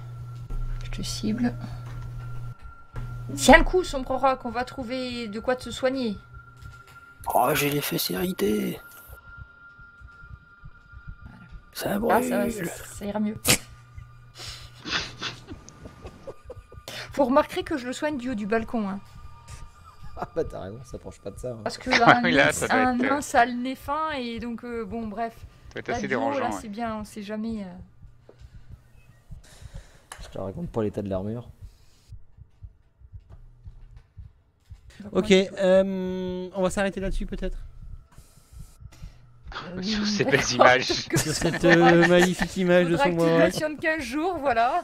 Je te je cible. Tiens le coup, sombre roc, on va trouver de quoi te soigner. Oh, j'ai les fesses irritées. Ça brûle. Ah, ça ira mieux. Vous remarquerez que je le soigne du haut du balcon. Hein. Ah bah t'as raison, ça penche pas de ça. Hein. Parce que Oui, là, ça doit être, nain, ça a le nez fin et donc bon bref. Ça doit être Là, assez du haut, dérangeant. là, Ouais. c'est bien, on sait jamais. Je te raconte pas l'état de l'armure. Donc, Ok, moi, on va s'arrêter là-dessus peut-être. Sur ces d'accord. belles images. Sur cette magnifique image de Faudra son que tu moi. patientes 15 jours, voilà.